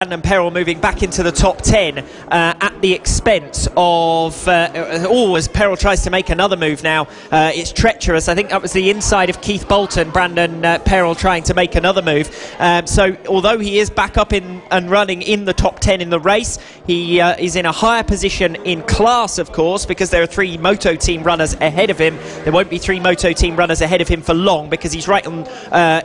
Brandon Peril moving back into the top 10 at the expense of as Peril tries to make another move now. It's treacherous. I think that was the inside of Keith Bolton. Brandon Peril trying to make another move. So although he is back up in and running in the top 10 in the race, he is in a higher position in class, of course, because there are 3 Moto Team runners ahead of him. There won't be 3 Moto Team runners ahead of him for long, because he's right on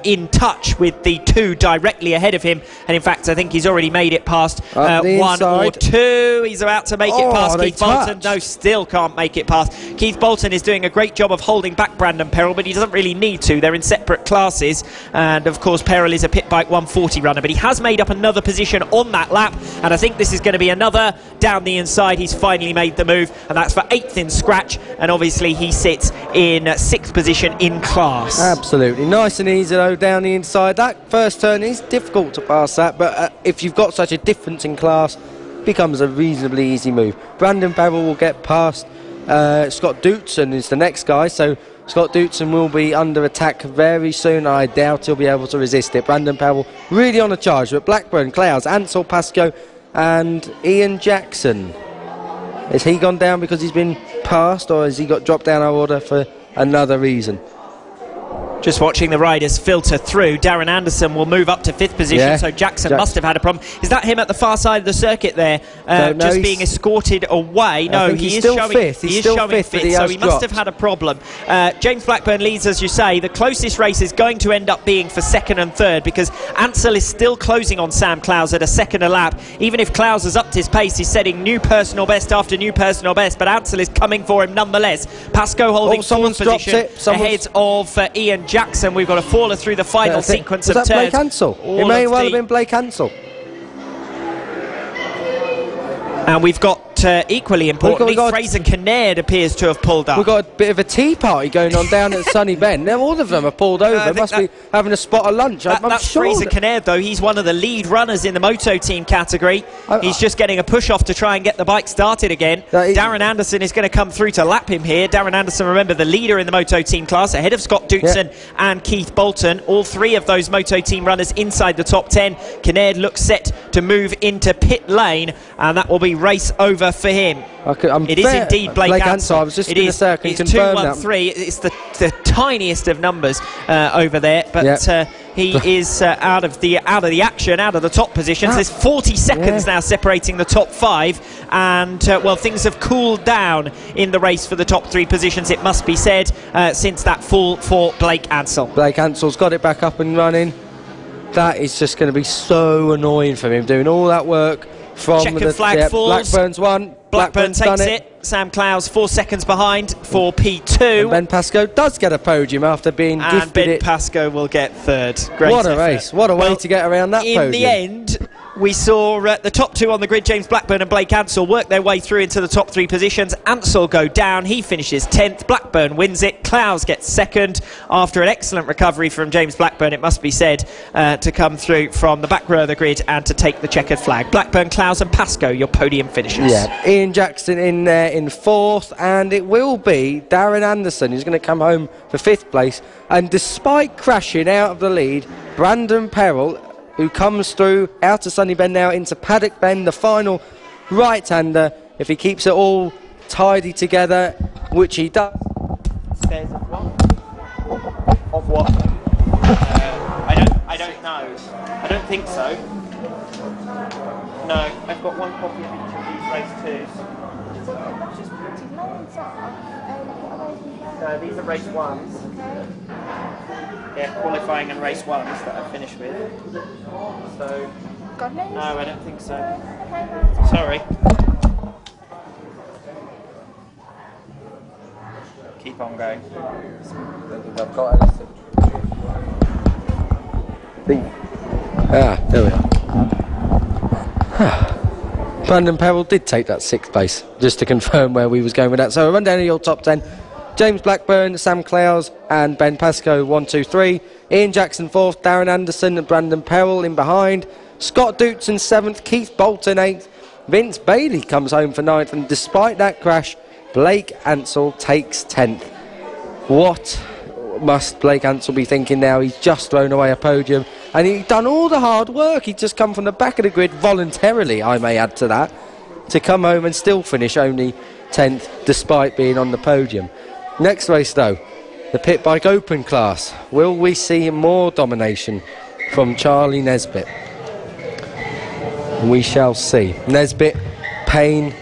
in touch with the 2 directly ahead of him. And in fact, I think he's already made it past 1 or 2. He's about to make it past Keith Bolton. No, still can't make it past. Keith Bolton is doing a great job of holding back Brandon Peril, but he doesn't really need to. They're in separate classes, and of course Peril is a pit bike 140 runner, but he has made up another position on that lap, and I think this is going to be another down the inside. He's finally made the move, and that's for 8th in scratch, and obviously he sits in 6th position in class. Absolutely nice and easy though down the inside. That first turn is difficult to pass that, but if you've got such a difference in class, it becomes a reasonably easy move. Brandon Peril will get past Scott Dootson is the next guy, so Scott Dootson will be under attack very soon. I doubt he'll be able to resist it. Brandon Peril really on a charge, but Blackburn, Clouds, Ansel, Pascoe and Ian Jackson. Has he gone down because he's been passed, or has he got dropped down our order for another reason? Just watching the riders filter through. Darren Anderson will move up to 5th position, so Jackson must have had a problem. Is that him at the far side of the circuit there, just being escorted away? No, he is showing 5th. He is showing 5th, so he must have had a problem. James Blackburn leads, as you say. The closest race is going to end up being for 2nd and 3rd, because Ansel is still closing on Sam Clowes at a 2nd a lap. Even if Clowes has upped his pace, he's setting new personal best after new personal best, but Ansel is coming for him nonetheless. Pascoe holding 4th position ahead of Ian Jackson. We've got a faller through the final sequence of turns. Was that Blake Ansel? It may well have been Blake Ansel. And we've got, equally importantly, Fraser Kinnaird appears to have pulled up. We've got a bit of a tea party going on down at Sunny Bend. Now, all of them are pulled over. Must be having a spot of lunch. That's sure Fraser Kinnaird, though. He's one of the lead runners in the Moto Team category. He's just getting a push off to try and get the bike started again. Darren Anderson is going to come through to lap him here. Darren Anderson, remember, the leader in the Moto Team class, ahead of Scott Dootson and Keith Bolton. All 3 of those Moto Team runners inside the top 10. Kinnaird looks set to move into pit lane, and that will be race over for him. It is indeed Blake Ansel. I was just going to say, I can confirm that. It's 2-1-3. It's the tiniest of numbers over there, but he is out of the action, out of the top positions. There's 40 seconds now separating the top 5, and well, things have cooled down in the race for the top 3 positions, it must be said, since that fall for Blake Ansel. Blake Ansel's got it back up and running. That is just going to be so annoying for him, doing all that work from checkered flag falls. Blackburn's won. Blackburn takes it. Sam Clowes 4 seconds behind for P2. And Ben Pascoe does get a podium after being gifted and Ben Pascoe will get 3rd. Great What a race. What a way to get around that podium. In the end, we saw the top 2 on the grid, James Blackburn and Blake Ansel, work their way through into the top 3 positions. Ansel go down. He finishes 10th. Blackburn wins it. Clowes gets 2nd after an excellent recovery from James Blackburn, it must be said, to come through from the back row of the grid and to take the checkered flag. Blackburn, Clowes and Pascoe, your podium finishers. Yeah, Ian Jackson in there in 4th, and it will be Darren Anderson who's going to come home for 5th place. And despite crashing out of the lead, Brandon Peril, who comes through out of Sunny Bend now into Paddock Bend, the final right-hander, if he keeps it all tidy together, which he does. Spares of what? Of what? I don't know. I don't think so. No, I've got one copy of each of these race 2s. No, these are race 1s. Yeah, qualifying and race 1s that I've finished with. So, no, I don't think so. Sorry. Keep on going. I've got anything. There we are. Brandon Peril did take that 6th place, just to confirm where we was going with that. So a run down of your top 10. James Blackburn, Sam Clowes and Ben Pascoe 1, 2, 3. Ian Jackson 4th, Darren Anderson and Brandon Peril in behind. Scott Dootson 7th, Keith Bolton 8th. Vince Bailey comes home for 9th, and despite that crash, Blake Ansel takes 10th. What must Blake Ansel be thinking now? He's just thrown away a podium. And he'd done all the hard work. He'd just come from the back of the grid voluntarily, I may add to that, to come home and still finish only 10th despite being on the podium. Next race though, the Pit Bike Open class. Will we see more domination from Charlie Nesbitt? We shall see. Nesbitt, Payne,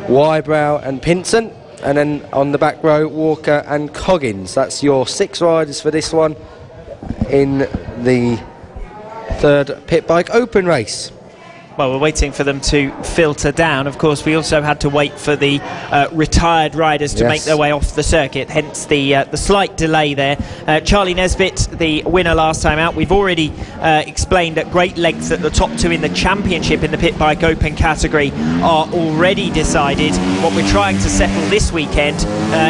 Wybrow and Pinson, and then on the back row Walker and Coggins. That's your 6 riders for this one in the 3rd Pit Bike Open race. Well, we're waiting for them to filter down. Of course, we also had to wait for the retired riders to make their way off the circuit, hence the slight delay there. Charlie Nesbitt, the winner last time out. We've already explained at great length that the top 2 in the championship in the Pit Bike Open category are already decided. What we're trying to settle this weekend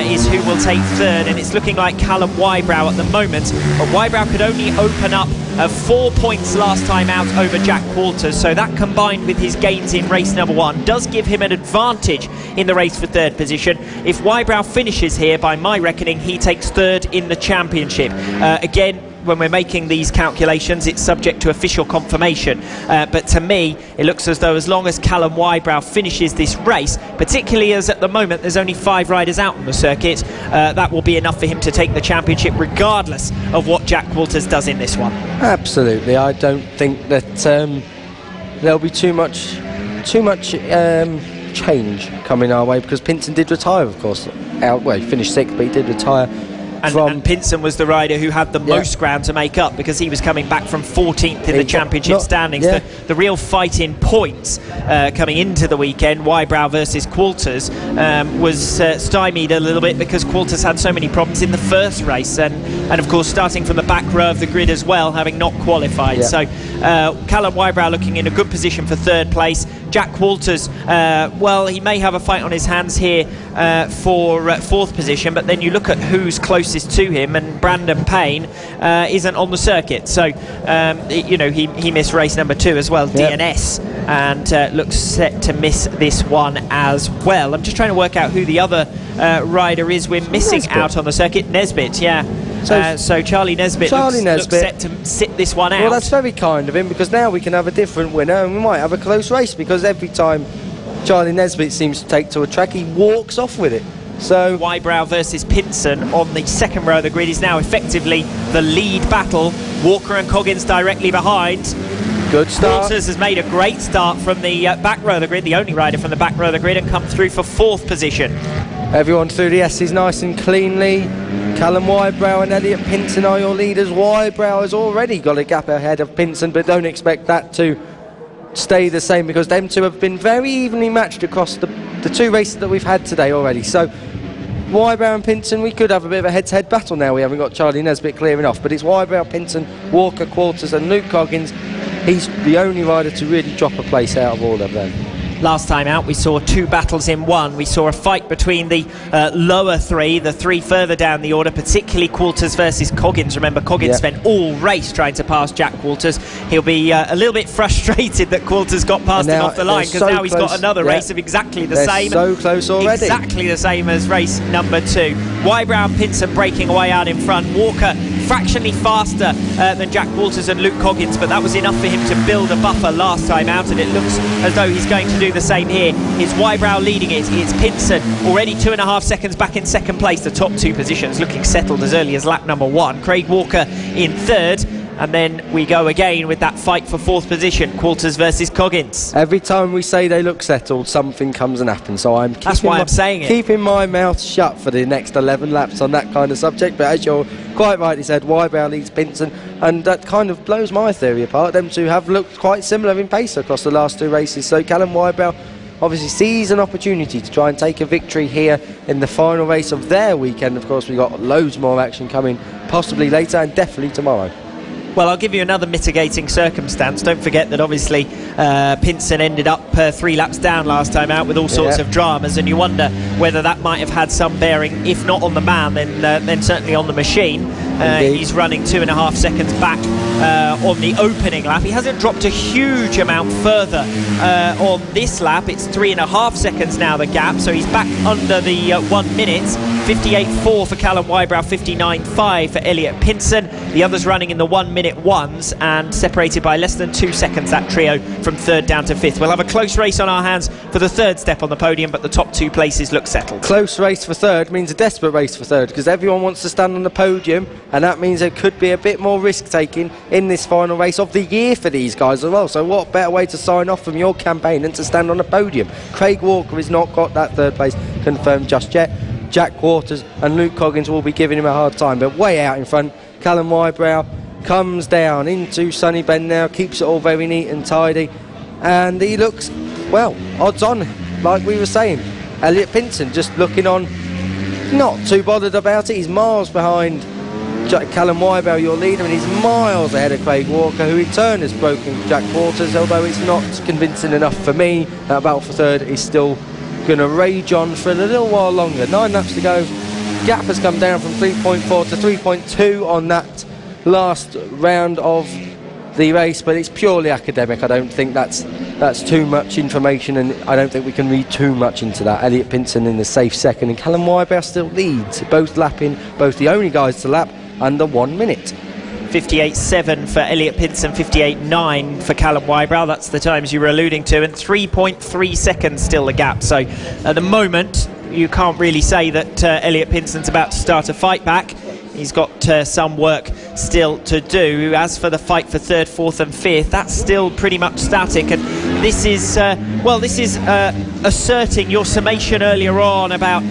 is who will take 3rd, and it's looking like Callum Wybrow at the moment. But Wybrow could only open up 4 points last time out over Jack Walters, so that combined with his gains in race number 1 does give him an advantage in the race for 3rd position. If Wybrow finishes here, by my reckoning, he takes 3rd in the championship. Again, when we're making these calculations, it's subject to official confirmation, but to me it looks as though as long as Callum Wybrow finishes this race, particularly as at the moment there's only 5 riders out on the circuit, that will be enough for him to take the championship regardless of what Jack Walters does in this one. Absolutely. I don't think that there'll be too much change coming our way, because Pinson did retire, of course. Well, he finished 6th, but he did retire. And Pinson was the rider who had the most ground to make up, because he was coming back from 14th in the championship standings. The real fight in points coming into the weekend, Wybrow versus Qualters, was stymied a little bit because Qualters had so many problems in the first race, and of course starting from the back row of the grid as well, having not qualified. So Callum Wybrow looking in a good position for 3rd place. Jack Walters, well, he may have a fight on his hands here for 4th position, but then you look at who's closest to him, and Brandon Payne isn't on the circuit, so you know, he missed race number 2 as well, DNS, and looks set to miss this one as well. I'm just trying to work out who the other rider is we're missing out on the circuit. Nesbitt, so Charlie Nesbitt looks set to sit this one out. Well, that's very kind of him, because now we can have a different winner and we might have a close race, because every time Charlie Nesbitt seems to take to a track, he walks off with it. So Wybrow versus Pinson on the 2nd row of the grid is now effectively the lead battle. Walker and Coggins directly behind. Good start. Walters has made a great start from the back row of the grid, the only rider from the back row of the grid, and come through for 4th position. Everyone through the S's nice and cleanly. Callum Wybrow and Elliot Pinson are your leaders. Wybrow has already got a gap ahead of Pinson, but don't expect that to stay the same, because them two have been very evenly matched across the 2 races that we've had today already. So Wybrow and Pinson, we could have a bit of a head-to-head battle now. We haven't got Charlie Nesbitt clearing off, but it's Wybrow, Pinson, Walker, Qualters and Luke Coggins. He's the only rider to really drop a place out of all of them. Last time out we saw 2 battles in one. We saw a fight between the lower 3, the 3 further down the order, particularly Qualters versus Coggins. Remember, Coggins spent all race trying to pass Jack Walters. He'll be a little bit frustrated that Qualters got past him off the line, because now he's got another race of exactly the same. So close already. Exactly the same as race number 2. Wybrow and Pinson breaking away out in front. Walker fractionally faster than Jack Walters and Luke Coggins, but that was enough for him to build a buffer last time out, and it looks as though he's going to do the same here. It's Wybrow leading it. It's Pinson already 2.5 seconds back in 2nd place. The top 2 positions looking settled as early as lap number 1. Craig Walker in 3rd, and then we go again with that fight for 4th position, Qualters versus Coggins. Every time we say they look settled, something comes and happens, so I'm keeping my mouth shut for the next 11 laps on that kind of subject. But as you're quite rightly said, Wybrow leads Pinson, and that kind of blows my theory apart. Them two have looked quite similar in pace across the last 2 races, so Callum Wybrow obviously sees an opportunity to try and take a victory here in the final race of their weekend. Of course, we've got loads more action coming, possibly later and definitely tomorrow. Well, I'll give you another mitigating circumstance. Don't forget that obviously Pinson ended up 3 laps down last time out with all sorts of dramas, and you wonder whether that might have had some bearing, if not on the man, then certainly on the machine. He's running 2.5 seconds back on the opening lap. He hasn't dropped a huge amount further on this lap. It's 3.5 seconds now, the gap, so he's back under the 1 minute, 58.4 for Callum Wybrow, 59.5 for Elliot Pinson. The others running in the 1 minute ones and separated by less than 2 seconds, that trio from third down to fifth. We'll have a close race on our hands for the third step on the podium, but the top two places look settled. Close race for third means a desperate race for third, because everyone wants to stand on the podium, and that means there could be a bit more risk taking in this final race of the year for these guys as well. So what better way to sign off from your campaign than to stand on the podium? Craig Walker has not got that third place confirmed just yet. Jack Waters and Luke Coggins will be giving him a hard time, but way out in front, Callum Wybrow comes down into Sunny Bend now, keeps it all very neat and tidy, and he looks, well, odds on, like we were saying. Elliot Pinson just looking on, not too bothered about it. He's miles behind Callum Wybrow, your leader, and he's miles ahead of Craig Walker, who in turn has broken Jack Waters, although it's not convincing enough for me. That battle for third is still going to rage on for a little while longer. 9 laps to go. Gap has come down from 3.4 to 3.2 on that last round of the race, but it's purely academic. I don't think that's too much information, and I don't think we can read too much into that. Elliot Pinson in the safe second, and Callum Wybrow still leads, both lapping, both the only guys to lap under 1 minute. 58.7 for Elliot Pinson, 58.9 for Callum Wybrow. That's the times you were alluding to, and 3.3 seconds still the gap. So at the moment, you can't really say that Elliot Pinson's about to start a fight back. He's got some work still to do. As for the fight for third, fourth and fifth, that's still pretty much static, and this is asserting your summation earlier on about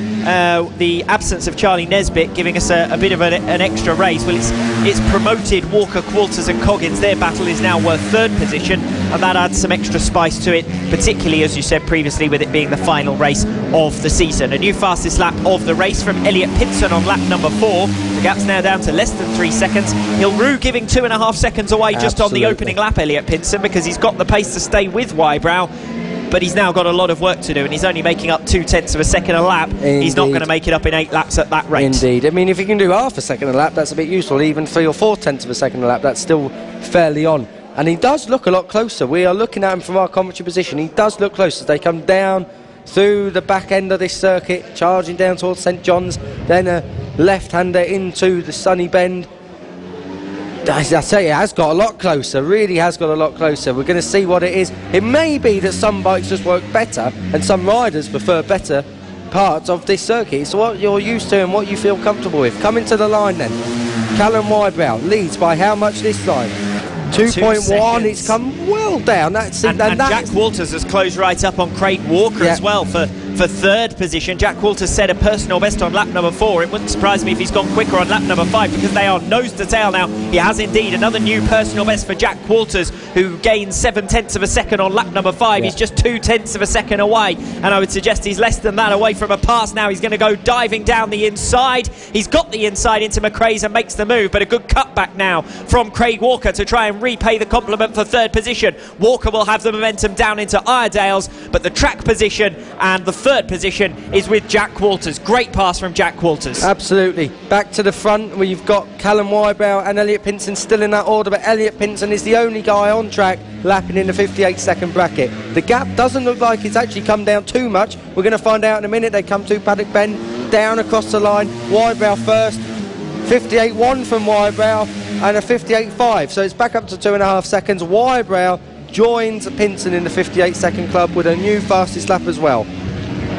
the absence of Charlie Nesbitt giving us a bit of an extra race. Well, it's promoted Walker, Qualters and Coggins. Their battle is now worth third position, and that adds some extra spice to it, particularly, as you said previously, with it being the final race of the season. A new fastest lap of the race from Elliot Pinson on lap number 4. The gap's now down to less than 3 seconds. Hilroo giving 2.5 seconds away just on the opening lap, Elliot Pinson, because he's got the pace to stay with Wybrow. But he's now got a lot of work to do, and he's only making up 0.2 of a second a lap. Indeed. He's not going to make it up in 8 laps at that rate. Indeed. I mean, if you can do half a second a lap, that's a bit useful. Even 3 or 4/10 of a second a lap, that's still fairly on. And he does look a lot closer. We are looking at him from our commentary position. He does look closer as they come down through the back end of this circuit, charging down towards St John's, then a left-hander into the Sunny Bend. I tell you, it has got a lot closer, really has got a lot closer. We're going to see what it is. It may be that some bikes just work better and some riders prefer better parts of this circuit. It's what you're used to and what you feel comfortable with. Coming to the line then, Callum Wybrow leads by how much this time? 2.1. It's come well down. And Jack Walters has closed right up on Craig Walker as well for third position. Jack Walters set a personal best on lap number 4. It wouldn't surprise me if he's gone quicker on lap number 5, because they are nose to tail now. He has indeed another new personal best for Jack Walters, who gained 0.7 of a second on lap number 5. He's just 0.2 of a second away, and I would suggest he's less than that away from a pass now. He's going to go diving down the inside. He's got the inside into McRae's and makes the move, but a good cutback now from Craig Walker to try and repay the compliment for third position. Walker will have the momentum down into Iredale's, but the track position and the third position is with Jack Walters. Great pass from Jack Walters. Absolutely. Back to the front where you've got Callum Wybrow and Elliot Pinson still in that order, but Elliot Pinson is the only guy on track lapping in the 58-second bracket. The gap doesn't look like it's actually come down too much. We're going to find out in a minute. They come to Paddock Bend, down across the line. Wybrow first. 58.1 from Wybrow and a 58.5, so it's back up to 2.5 seconds. Wybrow joins Pinson in the 58-second club with a new fastest lap as well.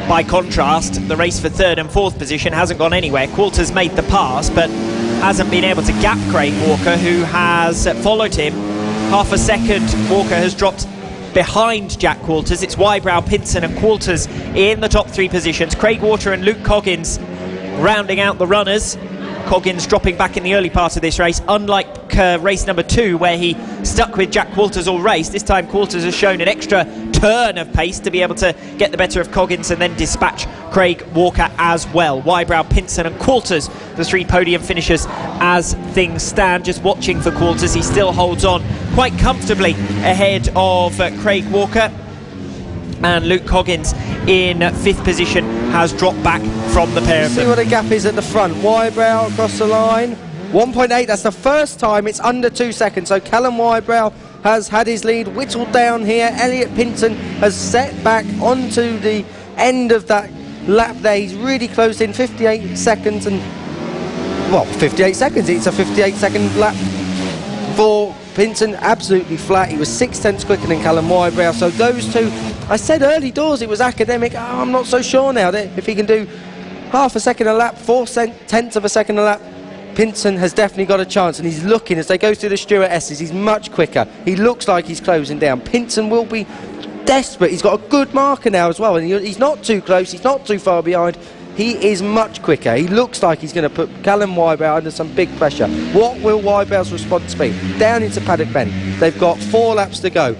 By contrast, the race for third and fourth position hasn't gone anywhere. Qualters made the pass, but hasn't been able to gap Craig Walker, who has followed him. Half a second, Walker has dropped behind Jack Walters. It's Wybrow, Pinson and Qualters in the top 3 positions. Craig Walker and Luke Coggins rounding out the runners. Coggins dropping back in the early part of this race, unlike race number 2 where he stuck with Jack Qualters all race. This time Qualters has shown an extra turn of pace to be able to get the better of Coggins and then dispatch Craig Walker as well. Wybrow, Pinson and Qualters, the 3 podium finishers as things stand. Just watching for Qualters, he still holds on quite comfortably ahead of Craig Walker. And Luke Coggins in 5th position has dropped back from the pair of them. See what the gap is at the front. Wybrow across the line, 1.8. That's the first time it's under 2 seconds. So Callum Wybrow has had his lead whittled down here. Elliot Pinson has set back onto the end of that lap there. He's really closed in, 58 seconds and, well, 58 seconds. It's a 58-second lap for Pinson, absolutely flat. He was 0.6 quicker than Callum Wybrow. So those two, I said early doors it was academic. I'm not so sure now that if he can do half a second a lap, 0.4 of a second a lap, Pinson has definitely got a chance, and he's looking as they go through the Stewart S's. He's much quicker. He looks like he's closing down. Pinson will be desperate. He's got a good marker now as well, and he's not too close. He's not too far behind. He is much quicker. He looks like he's going to put Callum Wybrow under some big pressure. What will Wybrow's response be? Down into Paddock Bend. They've got 4 laps to go.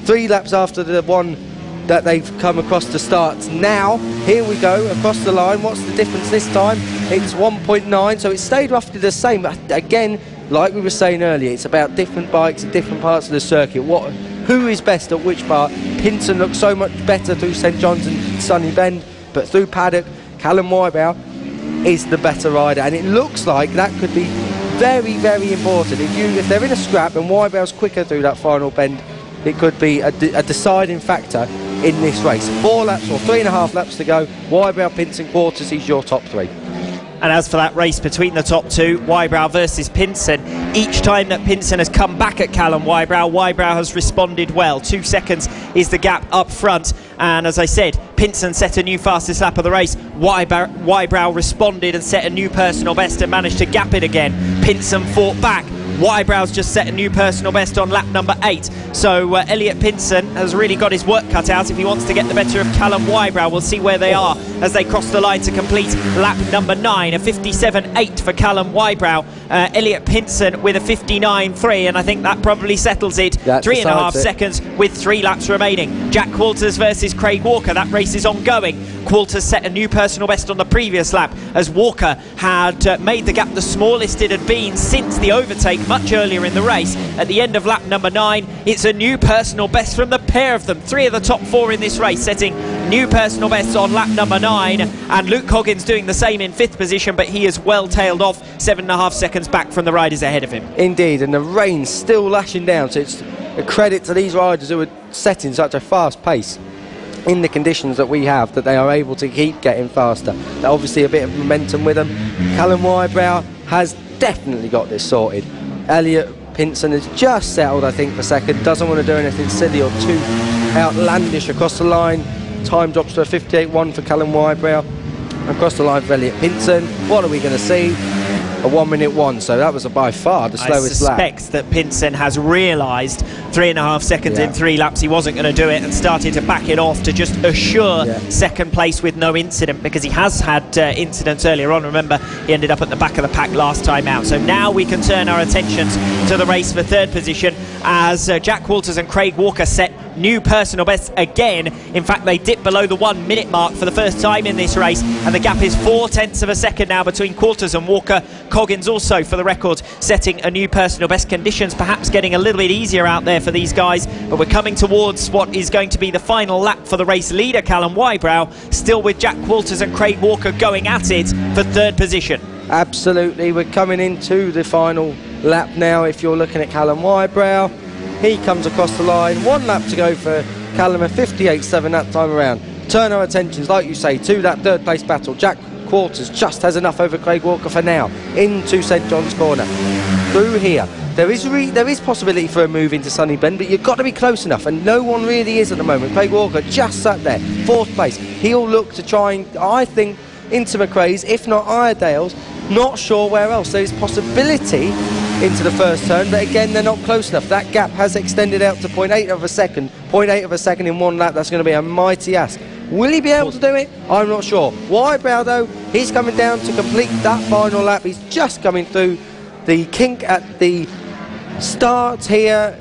3 laps after the one that they've come across the start. Now, here we go, across the line. What's the difference this time? It's 1.9, so it stayed roughly the same. But again, like we were saying earlier, it's about different bikes at different parts of the circuit. Who is best at which part? Pinson looks so much better through St John's and Sunny Bend, but through Paddock, Callum Wybrow is the better rider, and it looks like that could be very, very important. If they're in a scrap and Wybrow's quicker through that final bend, it could be a deciding factor in this race. 4 laps or 3.5 laps to go. Wybrow, Pinson, Quarters is your top 3. And as for that race between the top 2, Wybrow versus Pinson, each time that Pinson has come back at Callum Wybrow, Wybrow has responded well. 2 seconds is the gap up front. And as I said, Pinson set a new fastest lap of the race. Wybrow responded and set a new personal best and managed to gap it again. Pinson fought back. Wybrow's just set a new personal best on lap number 8. So Elliot Pinson has really got his work cut out if he wants to get the better of Callum Wybrow. We'll see where they are as they cross the line to complete lap number 9. A 57.8 for Callum Wybrow. Elliot Pinson with a 59.3, and I think that probably settles it. 3.5 seconds with 3 laps remaining. Jack Qualters versus Craig Walker. That race is ongoing. Qualters set a new personal best on the previous lap as Walker had made the gap the smallest it had been since the overtake much earlier in the race. At the end of lap number 9, it's a new personal best from the pair of them. 3 of the top 4 in this race setting new personal bests on lap number 9, and Luke Coggins doing the same in 5th position, but he is well tailed off, 7.5 seconds back from the riders ahead of him. Indeed, and the rain's still lashing down, so it's a credit to these riders who are setting such a fast pace in the conditions that we have, that they are able to keep getting faster. They're obviously a bit of momentum with them. Callum Wybrow has definitely got this sorted. Elliot Pinson has just settled, I think, for second. Doesn't want to do anything silly or too outlandish across the line. Time drops to a 58.1 for Callum Wybrow. Across the line for Elliot Pinson. What are we going to see? A 1:01, so that was by far the slowest lap. I suspect that Pinson has realised 3.5 seconds in 3 laps he wasn't going to do it and started to back it off to just assure second place with no incident, because he has had incidents earlier on. Remember, he ended up at the back of the pack last time out. So now we can turn our attentions to the race for 3rd position as Jack Walters and Craig Walker set new personal bests again. In fact, they dipped below the 1 minute mark for the first time in this race, and the gap is 0.4 of a second now between Quarters and Walker. Coggins also, for the record, setting a new personal best. Conditions perhaps getting a little bit easier out there for these guys, but we're coming towards what is going to be the final lap for the race leader, Callum Wybrow, still with Jack Qualters and Craig Walker going at it for 3rd position. Absolutely, we're coming into the final lap now. If you're looking at Callum Wybrow, he comes across the line. 1 lap to go for Callum, a 58.7 that time around. Turn our attentions, like you say, to that 3rd place battle. Jack Qualters just has enough over Craig Walker for now, into St John's Corner. Through here, there is possibility for a move into Sunny Bend, but you've got to be close enough, and no one really is at the moment. Craig Walker just sat there, 4th place. He'll look to try and, I think, into McRae's, if not Iredale's. Not sure where else. There is possibility into the first turn, but again, they're not close enough. That gap has extended out to 0.8 of a second. 0.8 of a second in 1 lap. That's going to be a mighty ask. Will he be able to do it? I'm not sure. Wybrow, though, he's coming down to complete that final lap. He's just coming through the kink at the start here,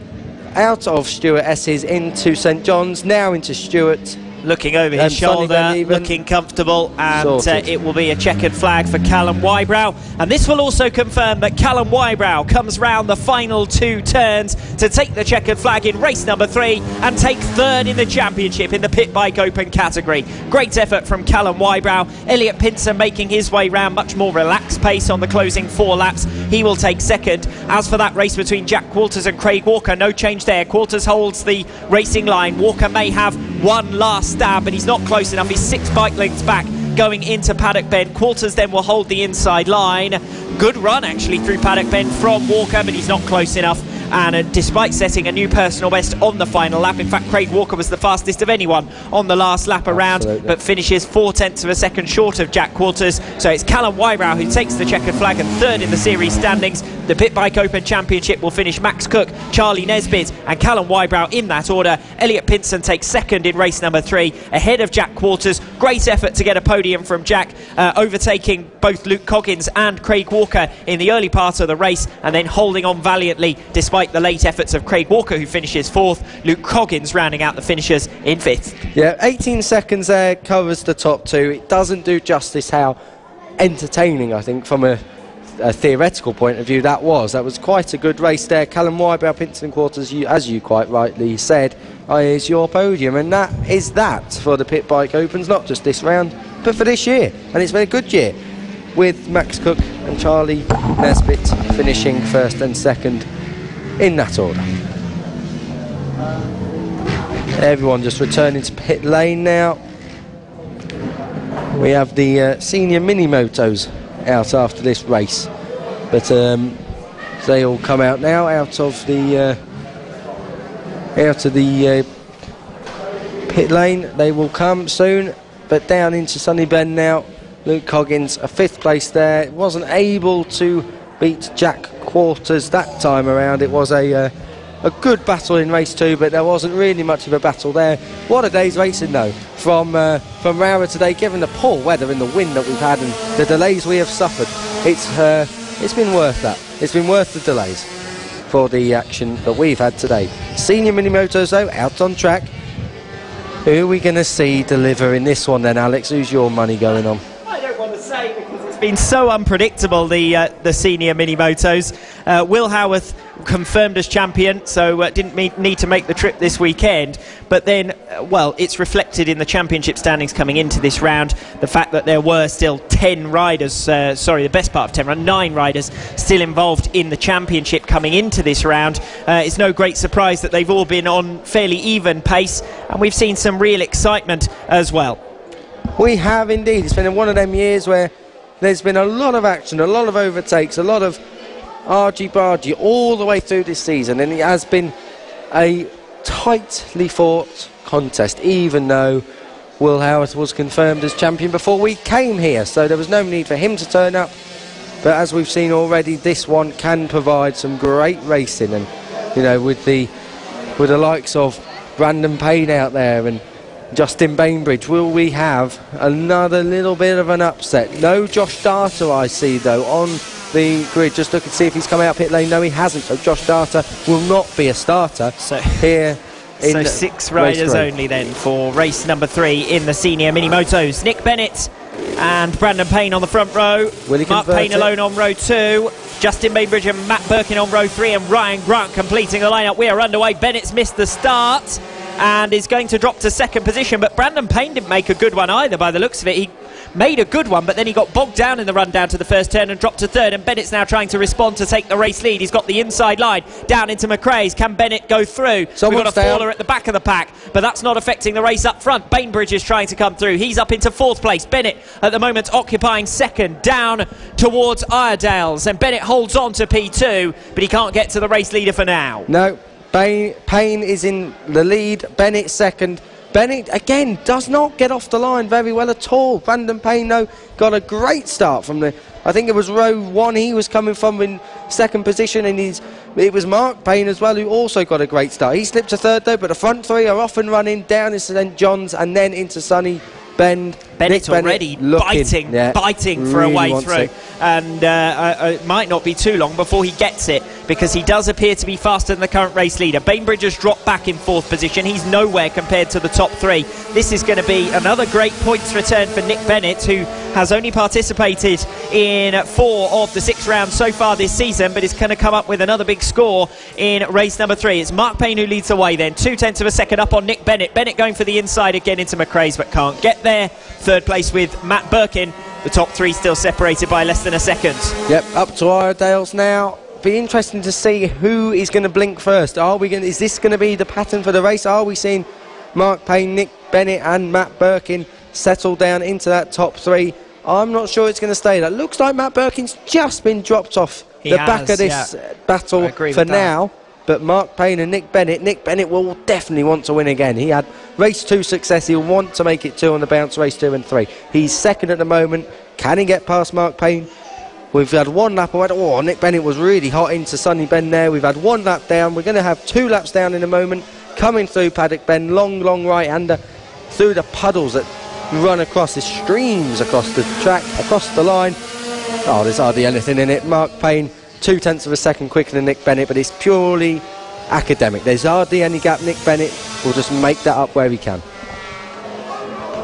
out of Stewart S's into St John's, now into Stewart. Looking over his shoulder, looking comfortable, and it will be a checkered flag for Callum Wybrow. And this will also confirm that Callum Wybrow comes round the final 2 turns to take the checkered flag in race number 3 and take 3rd in the championship in the Pit Bike Open category. Great effort from Callum Wybrow. Elliot Pinson making his way round, much more relaxed pace on the closing 4 laps. He will take 2nd. As for that race between Jack Qualters and Craig Walker, no change there. Qualters holds the racing line. Walker may have one last stab, but he's not close enough. He's 6 bike lengths back going into Paddock Bend. Quarters then will hold the inside line. Good run actually through Paddock Bend from Walker, but he's not close enough. And despite setting a new personal best on the final lap, in fact Craig Walker was the fastest of anyone on the last lap around, but finishes 0.4 of a second short of Jack Quarters. So it's Callum Wybrow who takes the checkered flag and third in the series standings. The Pit Bike Open Championship will finish Max Cook, Charlie Nesbitt and Callum Wybrow in that order. Elliot Pinson takes second in race number 3 ahead of Jack Quarters. Great effort to get a podium from Jack, overtaking both Luke Coggins and Craig Walker in the early part of the race, and then holding on valiantly despite the late efforts of Craig Walker, who finishes 4th. Luke Coggins rounding out the finishers in 5th. Yeah, 18 seconds there covers the top 2. It doesn't do justice how entertaining, I think, from a theoretical point of view that was. That was quite a good race there. Callum Wybrow, Pinson Quarters, as you quite rightly said, is your podium, and that is that for the Pit Bike Opens, not just this round, but for this year. And it's been a good year, with Max Cook and Charlie Nesbitt finishing 1st and 2nd in that order. Everyone just returning to pit lane now. We have the senior mini motos out after this race, but they all come out now out of the pit lane. They will come soon, but down into Sunny Bend now. Luke Coggins, a 5th place there, wasn't able to beat Jack Quarters that time around. It was a good battle in race 2, but there wasn't really much of a battle there. What a day's racing though from Rowrah today, given the poor weather and the wind that we've had and the delays we have suffered. It's been worth that. It's been worth the delays for the action that we've had today. Senior mini motos though out on track. Who are we going to see deliver in this one then, Alex? Who's your money going on? I don't want to say because it's been so unpredictable, the senior mini motos. Will Howarth confirmed as champion, so didn't need to make the trip this weekend, but then well, it's reflected in the championship standings coming into this round, the fact that there were still 10 riders, the best part of 10, 9 riders still involved in the championship coming into this round. It's no great surprise that they've all been on fairly even pace, and we've seen some real excitement as well. We have indeed. It's been one of them years where there's been a lot of action, a lot of overtakes, a lot of argy-bargy all the way through this season, and it has been a tightly fought contest, even though Will Howarth was confirmed as champion before we came here, so there was no need for him to turn up. But as we've seen already, this one can provide some great racing, and you know, with the likes of Brandon Payne out there and Justin Bainbridge, will we have another little bit of an upset? No Josh Data I see though on the grid. Just look and see if he's come out pit lane. No, he hasn't, so Josh Data will not be a starter here. So 6 riders only then for race number 3 in the senior mini motos. Nick Bennett and Brandon Payne on the front row, Mark Payne alone on row 2, Justin Bainbridge and Matt Birkin on row 3, and Ryan Grant completing the lineup. We are underway. Bennett's missed the start and is going to drop to 2nd position, but Brandon Payne didn't make a good one either by the looks of it. He made a good one, but then he got bogged down in the run down to the first turn and dropped to 3rd, and Bennett's now trying to respond to take the race lead. He's got the inside line down into McRae's. Can Bennett go through? We've got a faller at the back of the pack, but that's not affecting the race up front. Bainbridge is trying to come through. He's up into 4th place. Bennett at the moment occupying 2nd, down towards Iredales, and Bennett holds on to P2, but he can't get to the race leader for now. No, Payne is in the lead, Bennett 2nd. Bennett again does not get off the line very well at all. Brandon Payne though got a great start from I think it was row 1 he was coming from in 2nd position, and it was Mark Payne as well who also got a great start. He slipped to 3rd though, but the front 3 are off and running down into St John's and then into Sunny Bend. Bennett already biting for a way through, and it might not be too long before he gets it, because he does appear to be faster than the current race leader. Bainbridge has dropped back in 4th position. He's nowhere compared to the top 3. This is going to be another great points return for Nick Bennett, who has only participated in 4 of the 6 rounds so far this season, but is going to come up with another big score in race number 3. It's Mark Payne who leads the way then, 0.2 of a second up on Nick Bennett. Bennett going for the inside again into McRae's, but can't get there. 3rd place with Matt Birkin. The top 3 still separated by less than a second. Yep, up to Iredales now. Be interesting to see who is going to blink first. Is this going to be the pattern for the race? Are we seeing Mark Payne, Nick Bennett and Matt Birkin settle down into that top 3. I'm not sure it's going to stay. That looks like Matt Birkin's just been dropped off back of this battle for now. But Mark Payne and Nick Bennett will definitely want to win again. He had race 2 success. He'll want to make it 2 on the bounce, race 2 and 3. He's second at the moment. Can he get past Mark Payne? We've had 1 lap away. Oh, Nick Bennett was really hot into Sunny Bend there. We've had 1 lap down. We're going to have 2 laps down in a moment. Coming through Paddock Bend, long right-hander through the puddles that run across, the streams across the track, across the line. Oh, there's hardly anything in it. Mark Payne, 0.2 of a second quicker than Nick Bennett, but it's purely academic. There's hardly any gap. Nick Bennett will just make that up where he can.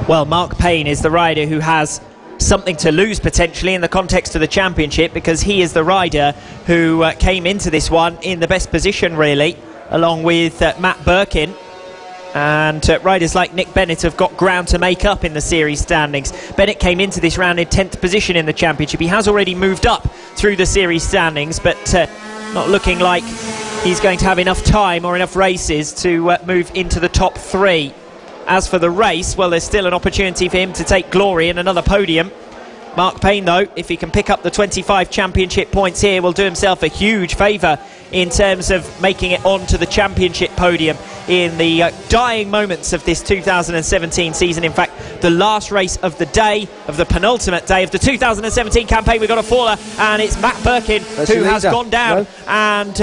Well, Mark Payne is the rider who has something to lose potentially in the context of the championship, because he is the rider who came into this one in the best position, really, along with Matt Birkin. And riders like Nick Bennett have got ground to make up in the series standings. Bennett came into this round in 10th position in the championship. He has already moved up through the series standings, but not looking like he's going to have enough time or enough races to move into the top 3. As for the race, well, there's still an opportunity for him to take glory in another podium. Mark Payne, though, if he can pick up the 25 championship points here, will do himself a huge favour in terms of making it onto the championship podium in the dying moments of this 2017 season. In fact, the last race of the day, of the penultimate day of the 2017 campaign, we've got a faller, and it's Matt Birkin who has gone down. No. And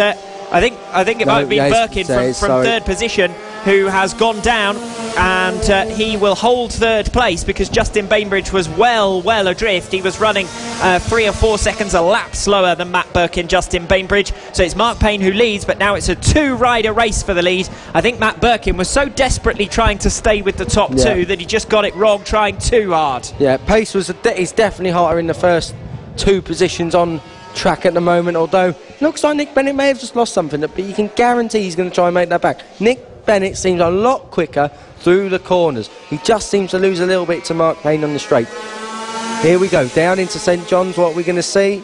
I think it might be Birkin from third position who has gone down, and he will hold third place because Justin Bainbridge was well adrift. He was running 3 or 4 seconds a lap slower than Matt Birkin, Justin Bainbridge. So it's Mark Payne who leads, but now it's a 2-rider race for the lead. I think Matt Birkin was so desperately trying to stay with the top 2 that he just got it wrong, trying too hard. Yeah, pace was he's definitely hotter in the first 2 positions on track at the moment, although looks like Nick Bennett may have just lost something, but you can guarantee he's going to try and make that back. Nick Bennett seems a lot quicker through the corners. He just seems to lose a little bit to Mark Payne on the straight. Here we go, down into St John's. What we're going to see,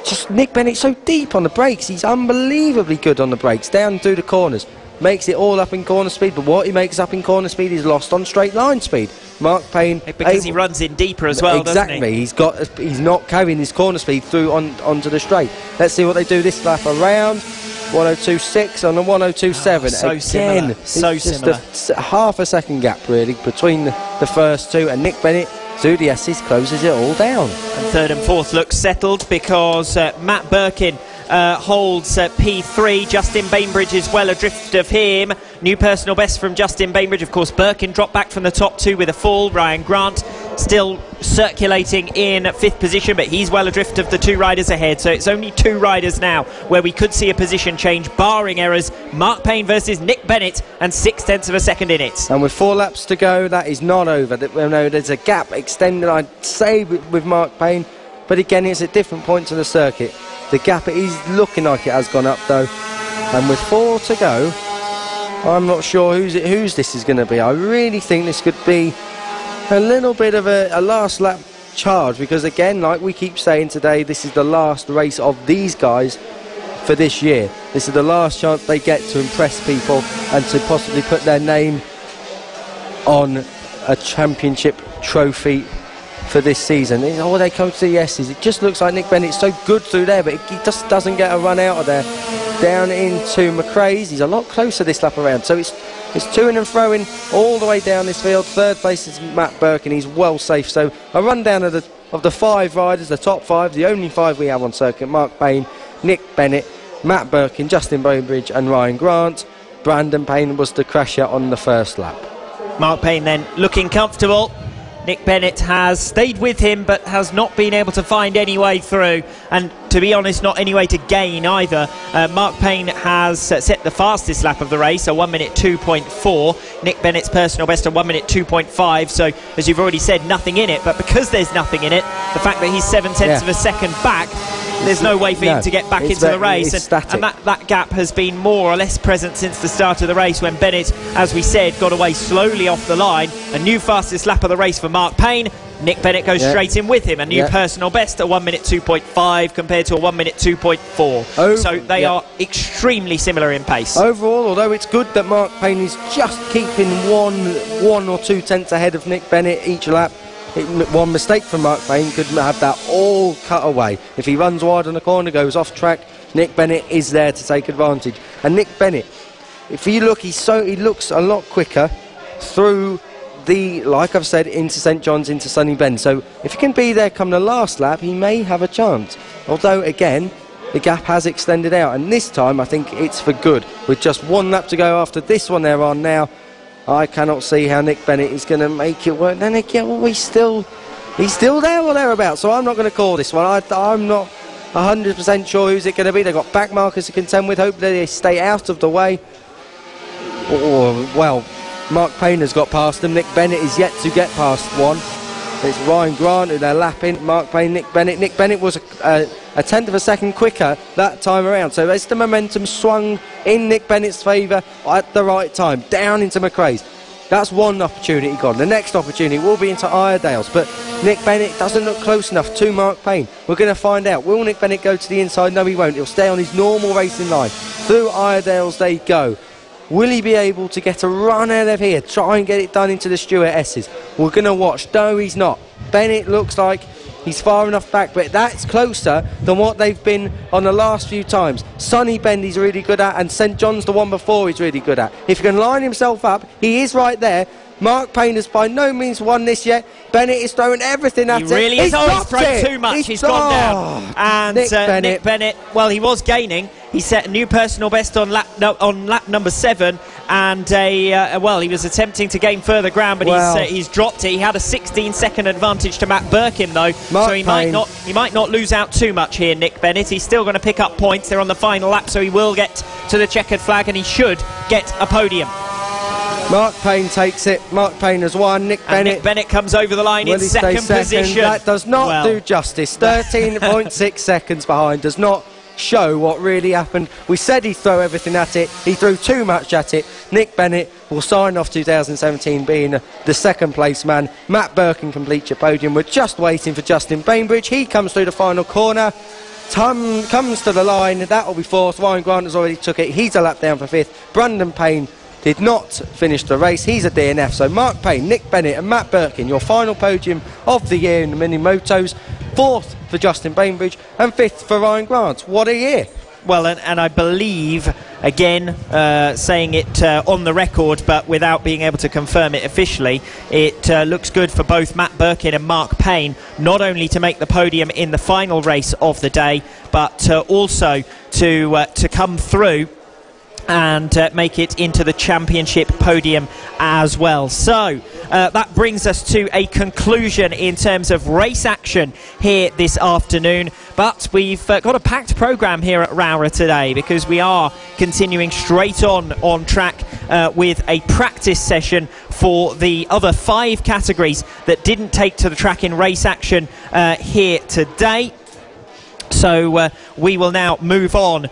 just Nick Bennett so deep on the brakes. He's unbelievably good on the brakes, down through the corners. Makes it all up in corner speed, but what he makes up in corner speed is lost on straight line speed. Mark Payne, because he runs in deeper as well, exactly, doesn't he? He's not carrying his corner speed through onto the straight. Let's see what they do this lap around. 102.6 on a 102.7. So again, so similar. Just half a second gap really between the first 2, and Nick Bennett through the S's closes it all down. And third and fourth looks settled because Matt Birkin holds P3. Justin Bainbridge is well adrift of him. New personal best from Justin Bainbridge. Of course, Birkin dropped back from the top 2 with a fall. Ryan Grant still circulating in 5th position, but he's well adrift of the 2 riders ahead. So it's only 2 riders now where we could see a position change, barring errors. Mark Payne versus Nick Bennett, and 0.6 of a second in it. And with 4 laps to go, that is not over. There's a gap extended, I'd say, with Mark Payne, but again, it's at different points of the circuit. The gap is looking like it has gone up though, and with 4 to go, I'm not sure whose this is going to be. I really think this could be a little bit of a last lap charge, because again, like we keep saying today, this is the last race of these guys for this year. This is the last chance they get to impress people and to possibly put their name on a championship trophy for this season. Oh, they come to the S's. It just looks like Nick Bennett's so good through there, but he just doesn't get a run out of there. Down into McRae's. He's a lot closer this lap around. So it's to and fro-ing all the way down this field. Third place is Matt Birkin. He's well safe. So a rundown of the 5 riders, the top 5, the only 5 we have on circuit: Mark Payne, Nick Bennett, Matt Birkin, Justin Bainbridge and Ryan Grant. Brandon Payne was the crasher on the first lap. Mark Payne then looking comfortable. Nick Bennett has stayed with him but has not been able to find any way through, and to be honest, not any way to gain either. Mark Payne has set the fastest lap of the race, a 1 minute 2.4. Nick Bennett's personal best, a 1 minute 2.5. So as you've already said, nothing in it, but because there's nothing in it, the fact that he's 0.7 of a second back there's no way for him to get back into the race. And that gap has been more or less present since the start of the race, when Bennett, as we said, got away slowly off the line. A new fastest lap of the race for Mark Payne. Nick Bennett goes straight in with him. A new personal best at 1 minute 2.5 compared to a 1 minute 2.4. So they are extremely similar in pace. Overall, although it's good that Mark Payne is just keeping one or 2 tenths ahead of Nick Bennett each lap, one mistake from Mark Payne could have that all cut away. If he runs wide on the corner, goes off track, Nick Bennett is there to take advantage. And Nick Bennett, if you look, he looks a lot quicker through like I've said, into St John's, into Sunny Bend. So if he can be there come the last lap, he may have a chance. Although, again, the gap has extended out. And this time, I think it's for good. With just 1 lap to go after this one they're on now, I cannot see how Nick Bennett is going to make it work. Then again, well, he's still there or thereabouts. So I'm not going to call this one. I'm not 100% sure who's it going to be. They've got back markers to contend with. Hopefully they stay out of the way. Well, Mark Payne has got past them. Nick Bennett is yet to get past one. It's Ryan Grant who they're lapping. Mark Payne, Nick Bennett. Nick Bennett was a tenth of a second quicker that time around. So as the momentum swung in Nick Bennett's favour at the right time, down into McRae's. That's one opportunity gone. The next opportunity will be into Iredale's. But Nick Bennett doesn't look close enough to Mark Payne. We're going to find out. Will Nick Bennett go to the inside? No, he won't. He'll stay on his normal racing line. Through Iredale's they go. Will he be able to get a run out of here? Try and get it done into the Stuart S's. We're going to watch. No, he's not. Bennett looks like he's far enough back, but that's closer than what they've been on the last few times. Sunny Bend he's really good at, and St John's the one before he's really good at. If he can line himself up, he is right there. Mark Payne has by no means won this yet. Bennett is throwing everything at it. He really is. He's thrown too much. He's gone down. And Nick Bennett, well, he was gaining. He set a new personal best on lap number 7, and well, he was attempting to gain further ground, but he's dropped it. He had a 16-second advantage to Matt Birkin, though, so he might not lose out too much here. Nick Bennett, he's still going to pick up points. They're on the final lap, so he will get to the checkered flag, and he should get a podium. Mark Payne takes it. Mark Payne has won. Nick Bennett comes over the line in second position. That does not do justice. 13.6 seconds behind does not show what really happened. We said he'd throw everything at it. He threw too much at it. Nick Bennett will sign off 2017 being the second place man. Matt Birkin completes your podium. We're just waiting for Justin Bainbridge. He comes through the final corner. Comes to the line. That will be fourth. Ryan Grant has already took it. He's a lap down for fifth. Brandon Payne did not finish the race. He's a DNF. So Mark Payne, Nick Bennett and Matt Birkin, your final podium of the year in the mini motos. Fourth for Justin Bainbridge and fifth for Ryan Grant. What a year. Well, and I believe, again, saying it on the record but without being able to confirm it officially, it looks good for both Matt Birkin and Mark Payne, not only to make the podium in the final race of the day, but also to come through and make it into the championship podium as well. So that brings us to a conclusion in terms of race action here this afternoon. But we've got a packed programme here at Rowrah today, because we are continuing straight on track with a practice session for the other 5 categories that didn't take to the track in race action here today. So we will now move on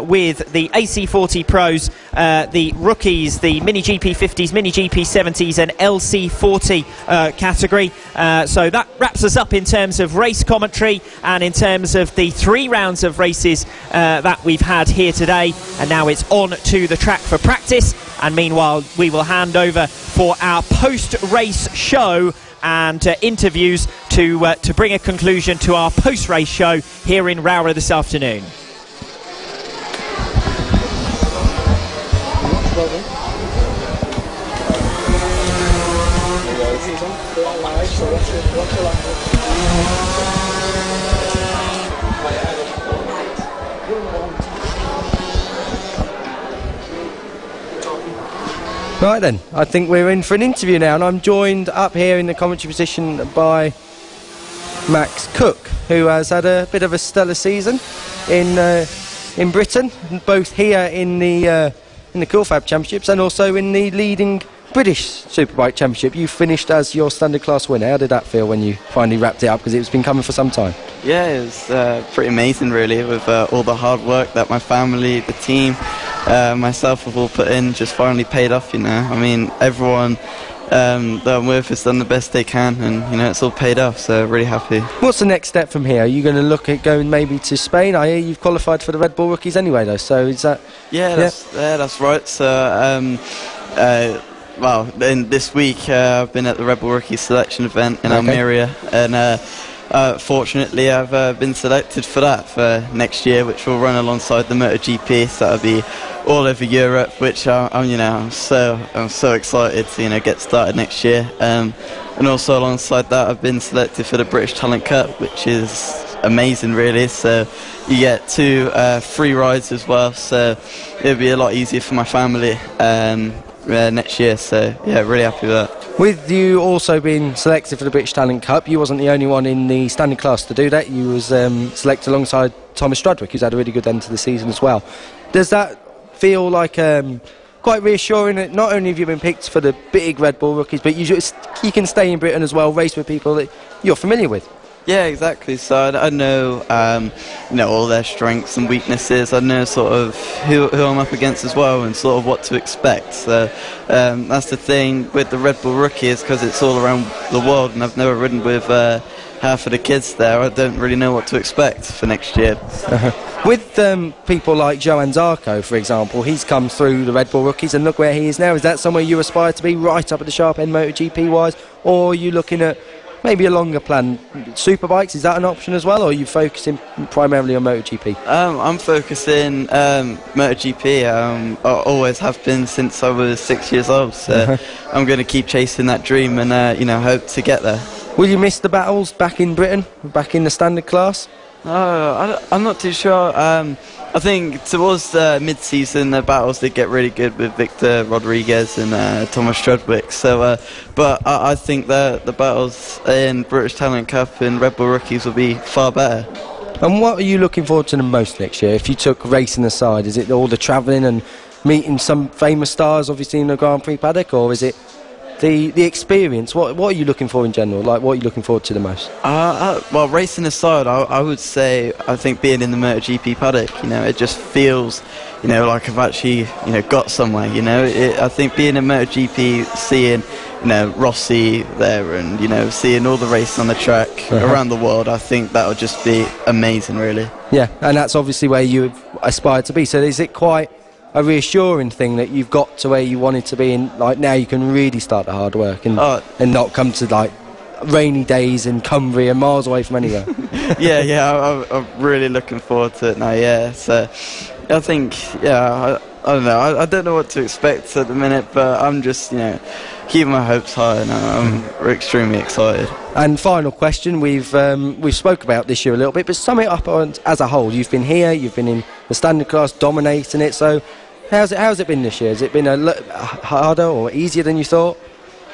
with the AC40 Pros, the rookies, the Mini GP50s, Mini GP70s and LC40 category. So that wraps us up in terms of race commentary and in terms of the 3 rounds of races that we've had here today. And now it's on to the track for practice. And meanwhile, we will hand over for our post-race show and interviews to bring a conclusion to our post-race show here in Rowrah this afternoon. Right then, I think we're in for an interview now, and I'm joined up here in the commentary position by Max Cook, who has had a bit of a stellar season in Britain, both here in the Cool Fab Championships and also in the leading British Superbike Championship, you finished as your standard class winner. How did that feel when you finally wrapped it up, because it's been coming for some time? Yeah, it was pretty amazing really, with all the hard work that my family, the team, myself have all put in, just finally paid off, you know. I mean, everyone that I'm with has done the best they can, and you know, it's all paid off, so really happy. What's the next step from here? Are you going to look at going maybe to Spain? I hear you've qualified for the Red Bull Rookies anyway though, so is that... Yeah, that's right. So well, then this week I've been at the Red Bull Rookies selection event in Almeria, and fortunately I've been selected for that for next year, which will run alongside the MotoGP, so that'll be all over Europe, which I'm so excited to, you know, get started next year. And also alongside that, I've been selected for the British Talent Cup, which is amazing really. So you get 2 free rides as well, so it'll be a lot easier for my family next year. So yeah, really happy with that. With you also being selected for the British Talent Cup, you wasn't the only one in the standard class to do that. You was selected alongside Thomas Strudwick, who's had a really good end to the season as well. Does that feel like quite reassuring that not only have you been picked for the big Red Bull Rookies, but you can stay in Britain as well, race with people that you're familiar with? Yeah, exactly. So I know, you know, all their strengths and weaknesses. I know sort of who I'm up against as well, and sort of what to expect. So that's the thing with the Red Bull Rookies, because it's all around the world, and I've never ridden with half of the kids there. I don't really know what to expect for next year. With people like Johan Zarco, for example, he's come through the Red Bull Rookies, and look where he is now. Is that somewhere you aspire to be, right up at the sharp end MotoGP-wise, or are you looking at maybe a longer plan, Superbikes? Is that an option as well, or are you focusing primarily on MotoGP? I'm focusing MotoGP. I always have been since I was 6 years old, so I'm going to keep chasing that dream and you know, hope to get there. Will you miss the battles back in Britain, back in the standard class? I'm not too sure. I think towards the mid-season, the battles did get really good with Victor Rodriguez and Thomas Strudwick. So, but I think that the battles in British Talent Cup and Red Bull Rookies will be far better. And what are you looking forward to the most next year? If you took racing aside, is it all the travelling and meeting some famous stars, obviously in the Grand Prix paddock, or is it the experience? What are you looking for in general? Like, what are you looking forward to the most? Well, racing aside, I would say I think being in the MotoGP paddock, you know, it just feels, you know, like I've actually, you know, got somewhere. You know, I think being in MotoGP, seeing, you know, Rossi there, and you know, seeing all the races on the track around the world, I think that would just be amazing, really. Yeah, and that's obviously where you aspire to be. So is it quite a reassuring thing that you've got to where you wanted to be, and like now you can really start the hard work and not come to like rainy days in Cumbria, miles away from anywhere? yeah, I'm really looking forward to it now. Yeah, so I think, yeah, I don't know. I don't know what to expect at the minute, but I'm just, you know, keeping my hopes high, and I'm extremely excited. And final question, we've spoke about this year a little bit, but sum it up as a whole. You've been here, you've been in the standard class, dominating it. So how's it been this year? Has it been harder or easier than you thought?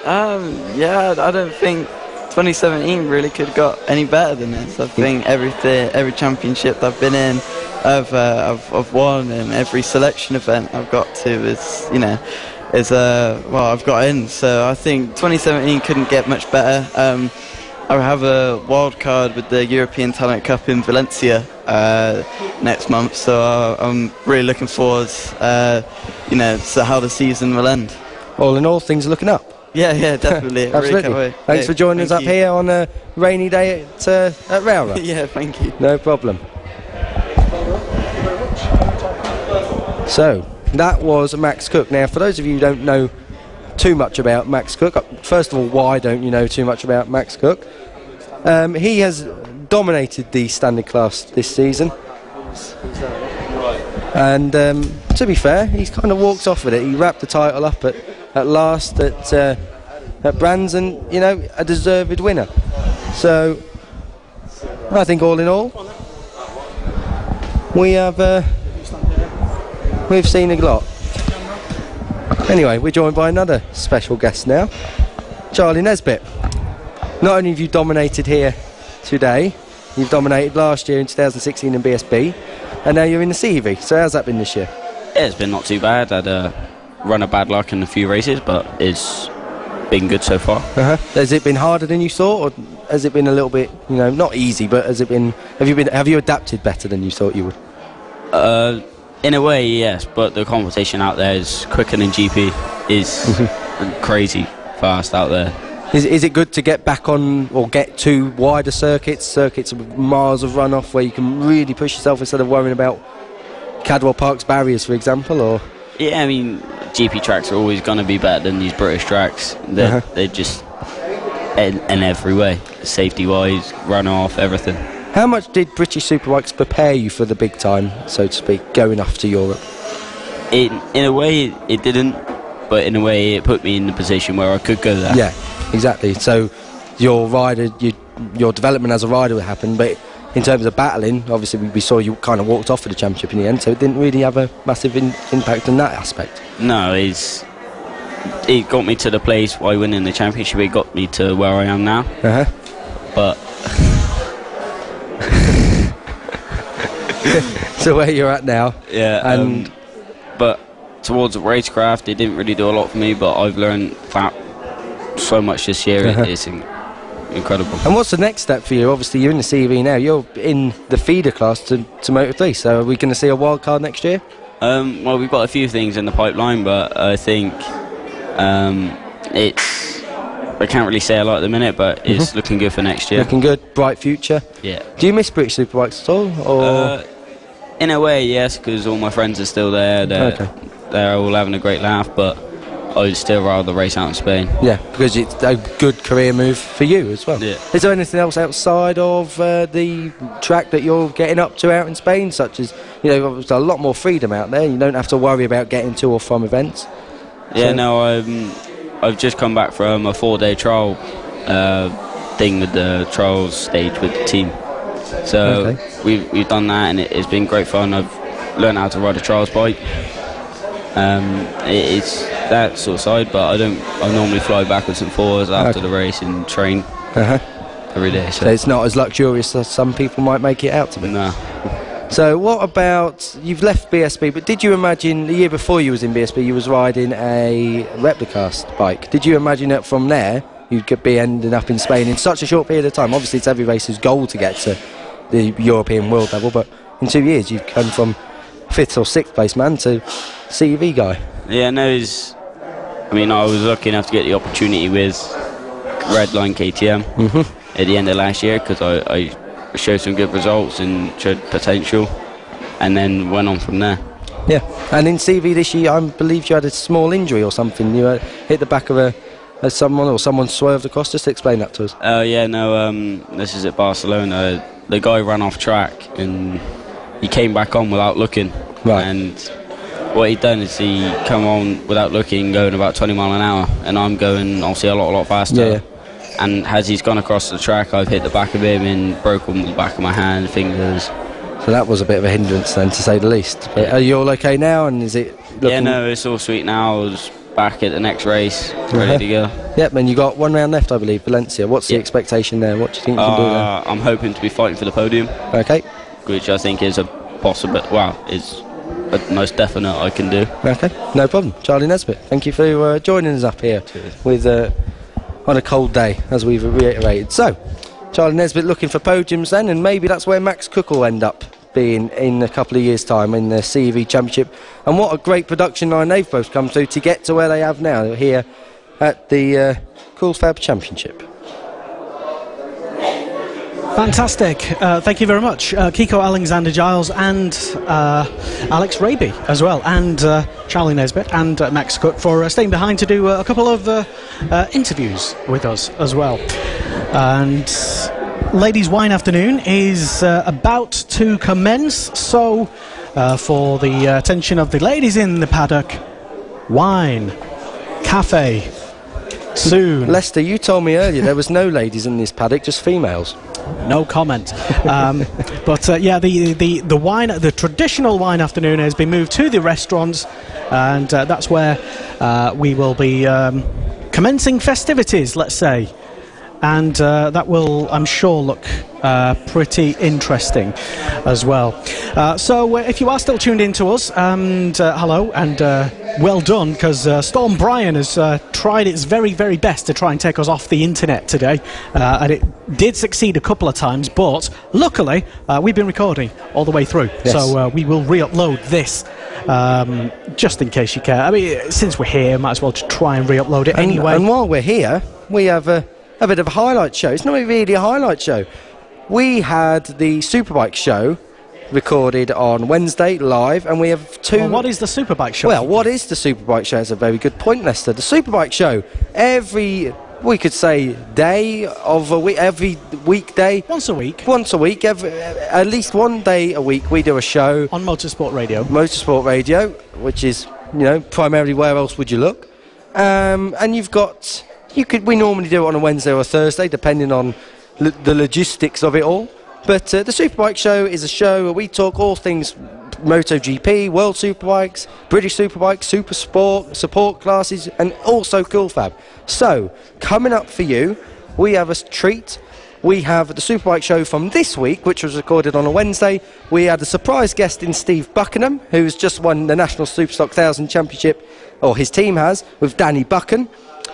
Yeah, I don't think 2017 really could have got any better than this. I think every championship I've been in, I've won, and every selection event I've got to is, you know, well, I've got in. So I think 2017 couldn't get much better. I have a wild card with the European Talent Cup in Valencia next month, so I'm really looking forward, you know, to how the season will end. All in all, things are looking up. Yeah, definitely. Absolutely. Really Thanks for joining us up here on a rainy day at Rowrah. Yeah, thank you. No problem. So that was Max Cook. Now, for those of you who don't know too much about Max Cook, first of all, why don't you know too much about Max Cook? He has dominated the standard class this season, and to be fair, he's kind of walked off with it. He wrapped the title up at last at Brands, and you know, a deserved winner. So I think all in all, we've seen a lot. Anyway, we're joined by another special guest now, Charlie Nesbitt. Not only have you dominated here today, you've dominated last year in 2016 in BSB, and now you're in the CV. So how's that been this year? Yeah, it's been not too bad. I had a run of bad luck in a few races, but it's been good so far. Has it been harder than you thought, or has it been a little bit, not easy, but have you adapted better than you thought you would? In a way, yes, but the competition out there is quicker than GP. Is crazy fast out there. Is it good to get back on or get to wider circuits with miles of runoff where you can really push yourself instead of worrying about Cadwell Park's barriers, for example? Or yeah, I mean, GP tracks are always going to be better than these British tracks. They're just in every way, safety-wise, runoff, everything. How much did British Superbikes prepare you for the big time, so to speak, going off to Europe? In a way, it didn't, but in a way, it put me in the position where I could go there. Yeah, exactly. So your development as a rider would happen, but in terms of battling, obviously we saw you kind of walked off for the championship in the end, so it didn't really have a massive impact on that aspect. No, it got me to the place by winning the championship. It got me to where I am now. But so where you're at now. Yeah, and but towards the racecraft, it didn't really do a lot for me, but I've learned so much this year. It's incredible. And what's the next step for you? Obviously you're in the CV now, you're in the feeder class to Moto3, so are we going to see a wild card next year? Well, we've got a few things in the pipeline, but I think I can't really say a lot at the minute, but it's looking good for next year. Looking good, bright future. Yeah. Do you miss British Superbikes at all? Or? In a way, yes, because all my friends are still there. They're all having a great laugh, but I'd still rather race out in Spain. Yeah, because it's a good career move for you as well. Yeah. Is there anything else outside of the track that you're getting up to out in Spain, such as, there's a lot more freedom out there. You don't have to worry about getting to or from events. Yeah, no, I've just come back from a 4-day trial thing with the trials stage with the team. So we've done that, and it's been great fun. I've learned how to ride a trials bike. It's that sort of side, but I normally fly backwards and forwards after the race and train every day. So it's not as luxurious as some people might make it out to be. No. So what about, you've left BSB, but did you imagine the year before you was in BSB you was riding a Replicast bike? Did you imagine that from there you could be ending up in Spain in such a short period of time? Obviously it's every racer's goal to get to the European world level, but in 2 years you've come from 5th or 6th place man to CV guy. Yeah, no, I was lucky enough to get the opportunity with Redline KTM at the end of last year, because I showed some good results and showed potential, and then went on from there. Yeah, and in CV this year I believe you had a small injury or something. You hit the back of someone swerved across. Just explain that to us. Yeah, no, this is at Barcelona. The guy ran off track and he came back on without looking. Right. And what he'd done is he come on without looking, going about 20 mile an hour, and I'm going obviously a lot faster. Yeah. And as he's gone across the track, I've hit the back of him and broken the back of my hand, fingers. So that was a bit of a hindrance then, to say the least. But are you all okay now, and is it looking... Yeah, no, it's all sweet now. I was back at the next race, ready to go. Yep, and you got 1 round left, I believe, Valencia. What's the expectation there? What do you think you can do there? I'm hoping to be fighting for the podium. Okay. Which I think is a possible, is a most definite I can do. Okay, no problem. Charlie Nesbitt, thank you for joining us up here with on a cold day, as we've reiterated. So, Charlie Nesbitt looking for podiums then, and maybe that's where Max Cook will end up being in a couple of years' time in the CV Championship. And what a great production line they've both come through to get to where they have now here at the FAB Championship. Fantastic. Thank you very much. Kiko Alexander-Giles and Alex Raby as well, and Charlie Nesbitt and Max Cook for staying behind to do a couple of interviews with us as well. And Ladies' Wine Afternoon is about to commence, so for the attention of the ladies in the paddock, wine, cafe, soon. Lester, you told me earlier there was no ladies in this paddock, just females. No comment. But yeah, the wine, the traditional wine afternoon has been moved to the restaurants, and that's where we will be commencing festivities, let's say. and that will, I'm sure, look pretty interesting as well. So if you are still tuned in to us, and hello, and well done, because Storm Brian has tried its very, very best to try and take us off the internet today, and it did succeed a couple of times, but luckily we've been recording all the way through. Yes. So we will re-upload this just in case you care. I mean, since we're here, might as well just try and re-upload it anyway. And while we're here, we have a bit of a highlight show. It's not really a highlight show. We had the Superbike show recorded on Wednesday live, and we have two... Well, what is the Superbike show? Well, what is the Superbike show? It's a very good point, Lester. The Superbike show, we could say day of a week, every weekday. Once a week, at least one day a week, we do a show on Motorsport Radio. Motorsport Radio, which is, primarily where else would you look? And you've got, we normally do it on a Wednesday or a Thursday, depending on the logistics of it all. But the Superbike show is a show where we talk all things MotoGP, World Superbikes, British Superbikes, Super Sport, support classes, and also Cool Fab. So, coming up for you, we have a treat. We have the Superbike show from this week, which was recorded on a Wednesday. We had a surprise guest in Steve Buckingham, who's just won the National Superstock 1000 Championship, or his team has, with Danny Buchan.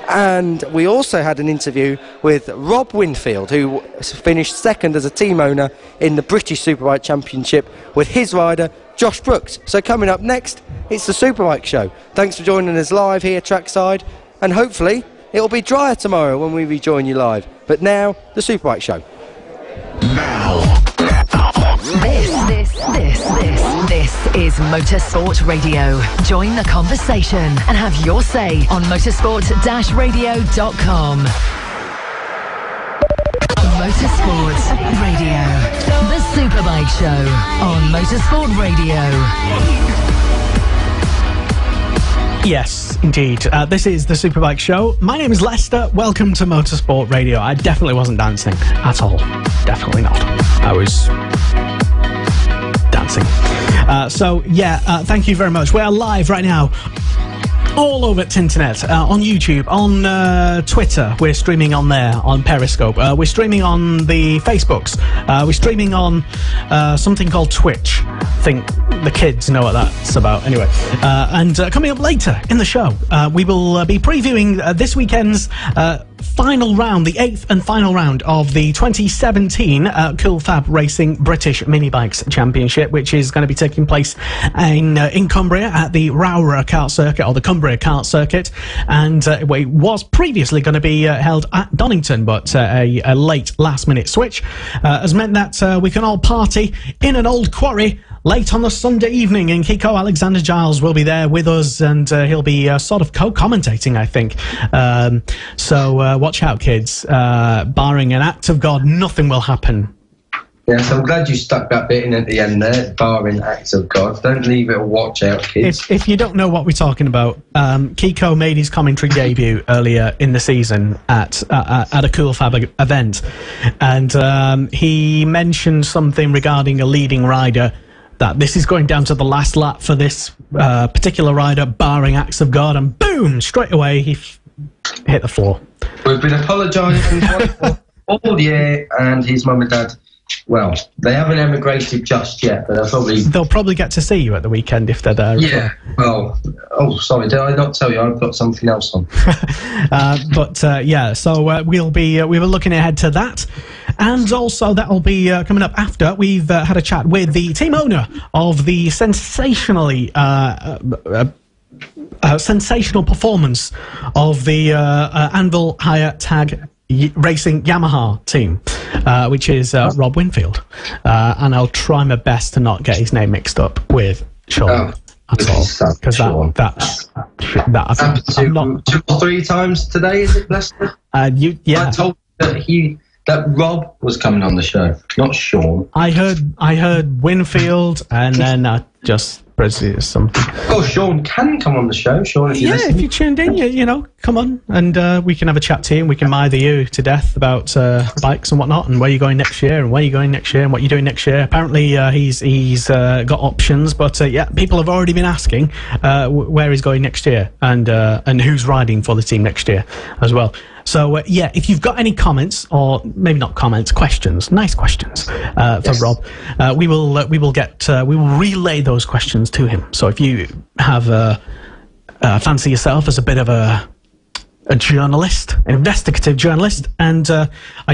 And we also had an interview with Rob Winfield, who finished second as a team owner in the British Superbike Championship with his rider, Josh Brooks. So coming up next, it's the Superbike show. Thanks for joining us live here trackside, and hopefully it'll be drier tomorrow when we rejoin you live. But now, the Superbike show. This is Motorsport Radio. Join the conversation and have your say on motorsport-radio.com. Motorsport Radio. The Superbike Show on Motorsport Radio. Yes, indeed. This is the Superbike Show. My name is Lester. Welcome to Motorsport Radio. I definitely wasn't dancing at all. Definitely not. I was dancing. Thank you very much. We are live right now all over the internet, on YouTube, on Twitter. We're streaming on there, on Periscope. We're streaming on the Facebooks. We're streaming on something called Twitch. I think the kids know what that's about. Anyway, and coming up later in the show, we will be previewing this weekend's final round, the 8th and final round of the 2017 Cool Fab Racing British Mini Bikes Championship, which is going to be taking place in Cumbria at the Rowrah kart circuit, or the Cumbria kart circuit, and it was previously going to be held at Donington, but a late last-minute switch has meant that we can all party in an old quarry late on the Sunday evening, and Kiko Alexander-Giles will be there with us, and he'll be sort of co-commentating, I think. So watch out, kids. Barring an act of God, nothing will happen. Yes, I'm glad you stuck that bit in at the end there, barring acts of God. Don't leave it a watch out, kids. If you don't know what we're talking about, Kiko made his commentary debut earlier in the season at a Cool Fab event, and he mentioned something regarding a leading rider, that this is going down to the last lap for this particular rider, barring acts of God, and boom, straight away he hit the floor. We've been apologising all year, and his mum and dad, well, they haven't emigrated just yet, but they'll probably get to see you at the weekend if they're there. Yeah, well, sorry, did I not tell you? I've got something else on. So we'll be looking ahead to that. And also that'll be coming up after we've had a chat with the team owner of the sensational performance of the Anvil Higher Tag Racing Yamaha team, which is Rob Winfield. And I'll try my best to not get his name mixed up with Sean at all, because that's two or three times today, is it, Lester? I told that Rob was coming on the show, not Sean. I heard Winfield, and then I just proceeded something. Oh, Sean can come on the show. Sean, if you listen. If you tuned in, come on, and we can have a chat to you, and we can mither you to death about bikes and whatnot, and where you're going next year, and where you're going next year, and what you're doing next year. Apparently, he's got options, but people have already been asking where he's going next year, and who's riding for the team next year as well. So yeah, if you've got any comments, or maybe not comments, questions, nice questions for Rob, we will relay those questions to him. So if you have fancy yourself as a bit of a journalist, an investigative journalist, and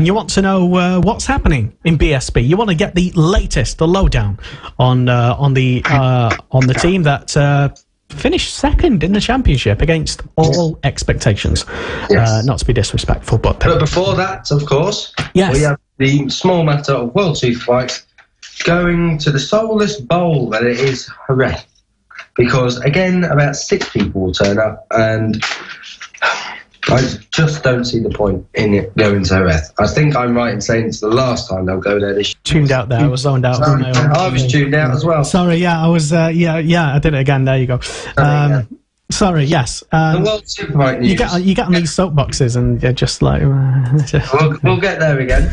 you want to know what's happening in BSB, you want to get the latest, the lowdown on the team that finished second in the championship against all expectations. Not to be disrespectful, but before that, of course, we have the small matter of World Superbikes going to the soulless bowl that it is Rowrah, because again about 6 people will turn up, and I just don't see the point in it going to Rowrah. I think I'm right in saying it's the last time they'll go there this year. Tuned out there, I was zoned out. I was tuned out as well. Sorry, I was, I did it again, there you go. Sorry, yes. The World Superbike news. You get on these soapboxes and you're just like... We'll get there again.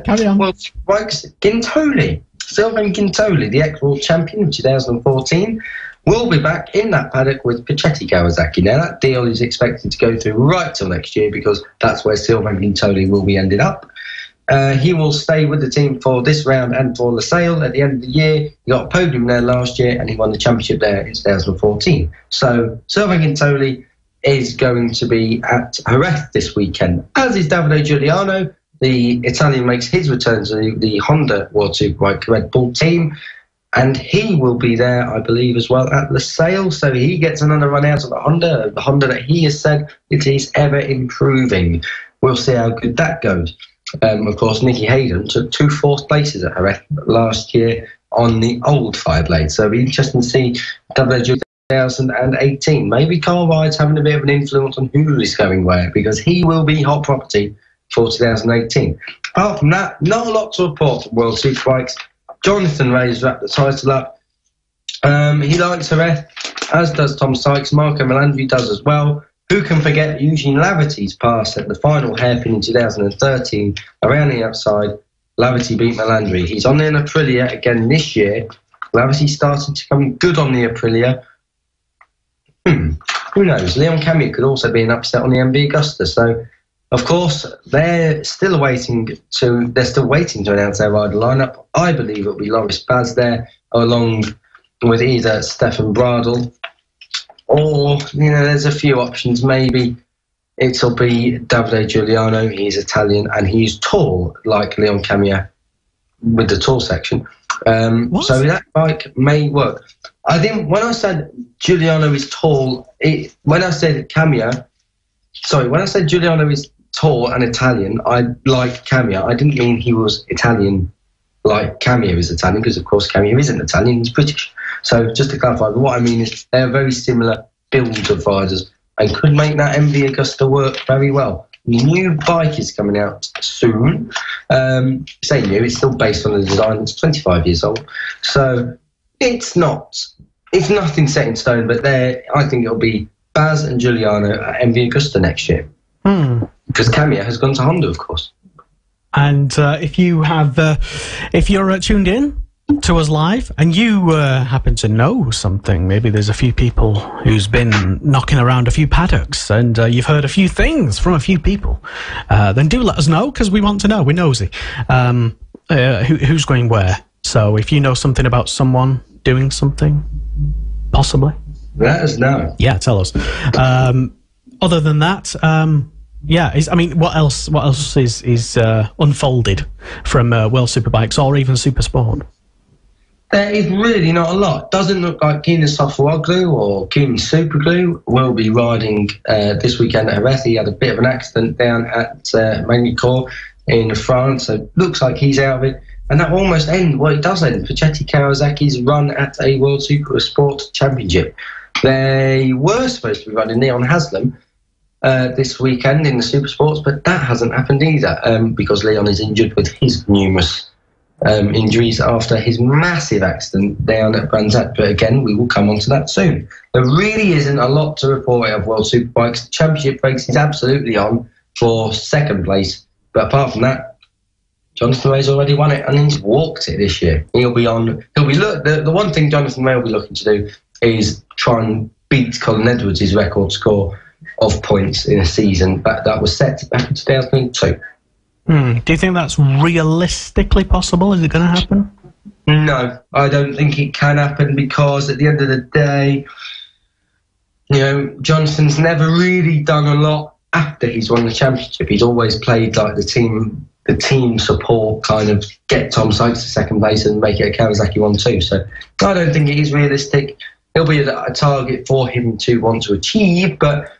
Carry on. World Superbikes, Gintoli. Sylvain Gintoli, the ex-world champion in 2014, will be back in that paddock with Pichetti Kawasaki. Now, that deal is expected to go through right till next year, because that's where Sylvain Gintoli will be ended up. He will stay with the team for this round and for Losail at the end of the year. He got a podium there last year, and he won the championship there in 2014. So Sylvain Gintoli is going to be at Jerez this weekend, as is Davide Giuliano. The Italian makes his return to the Honda World Superbike Red Bull team, and he will be there, I believe, as well at Losail. So he gets another run out of the Honda that he has said it is ever improving. We'll see how good that goes. Of course, Nicky Hayden took 2 4th places at Jerez last year on the old Fireblade. So it'll be interesting to see WJ 2018. Maybe Carl Ride's having a bit of an influence on who is going where, because he will be hot property for 2018. Apart from that, not a lot to report from World Superbikes. Jonathan Ray's wrapped the title up. He likes Jerez, as does Tom Sykes. Marco Melandri does as well. Who can forget Eugene Laverty's pass at the final hairpin in 2013? Around the outside, Laverty beat Melandri. He's on the Aprilia again this year. Laverty started to come good on the Aprilia. Who knows? Leon Camier could also be an upset on the MV Agusta. So, of course, they're still waiting to announce their rider lineup. I believe it'll be Loris Baz there, along with either Stefan Bradl, or, there's a few options. Maybe it'll be Davide Giuliano. He's Italian and he's tall, like Leon Camier with the tall section. So that bike may work. I think when I said Giuliano is tall, when I said Giuliano is tall and Italian, I like Camier. I didn't mean he was Italian like Camier is Italian, because of course Camier isn't Italian, he's British. So just to clarify, but what I mean is they're very similar builds of riders and could make that MV Agusta work very well. New bike is coming out soon. Say new, it's still based on the design. It's 25 years old, so it's nothing set in stone. But I think it'll be Baz and Giuliano at MV Agusta next year, because Camier has gone to Honda, of course. And if you're tuned in to us live and you happen to know something, maybe there's a few people who's been knocking around a few paddocks and you've heard a few things from a few people, then do let us know, because we want to know. We're nosy. Who's going where? So if you know something about someone doing something, possibly, let us know. Yeah, tell us. Other than that, what else is unfolded from World Superbikes or even Super Sport? There is really not a lot. Doesn't look like Keenan Sofuoglu or Keenan Superglue will be riding this weekend at Jerez. He had a bit of an accident down at Magny-Cours in France, so looks like he's out of it. And that will almost end, it does end, Pichetti Kawasaki's run at a World Super Sport Championship. They were supposed to be running Leon Haslam this weekend in the Super Sports, but that hasn't happened either, because Leon is injured with his numerous injuries after his massive accident down at Brands Hatch. But again, we will come on to that soon. There really isn't a lot to report out of World Superbikes. The championship race is absolutely on for second place, but apart from that, Jonathan Ray's already won it and he's walked it this year. The one thing Jonathan Ray will be looking to do is try and beat Colin Edwards' record score of points in a season that was set back in 2002. Do you think that's realistically possible? Is it going to happen? No, I don't think it can happen, because at the end of the day, you know, Johnston's never really done a lot after he's won the championship. He's always played like the team support, kind of get Tom Sykes to second place and make it a Kawasaki 1-2. So I don't think it is realistic. It'll be a target for him to want to achieve, but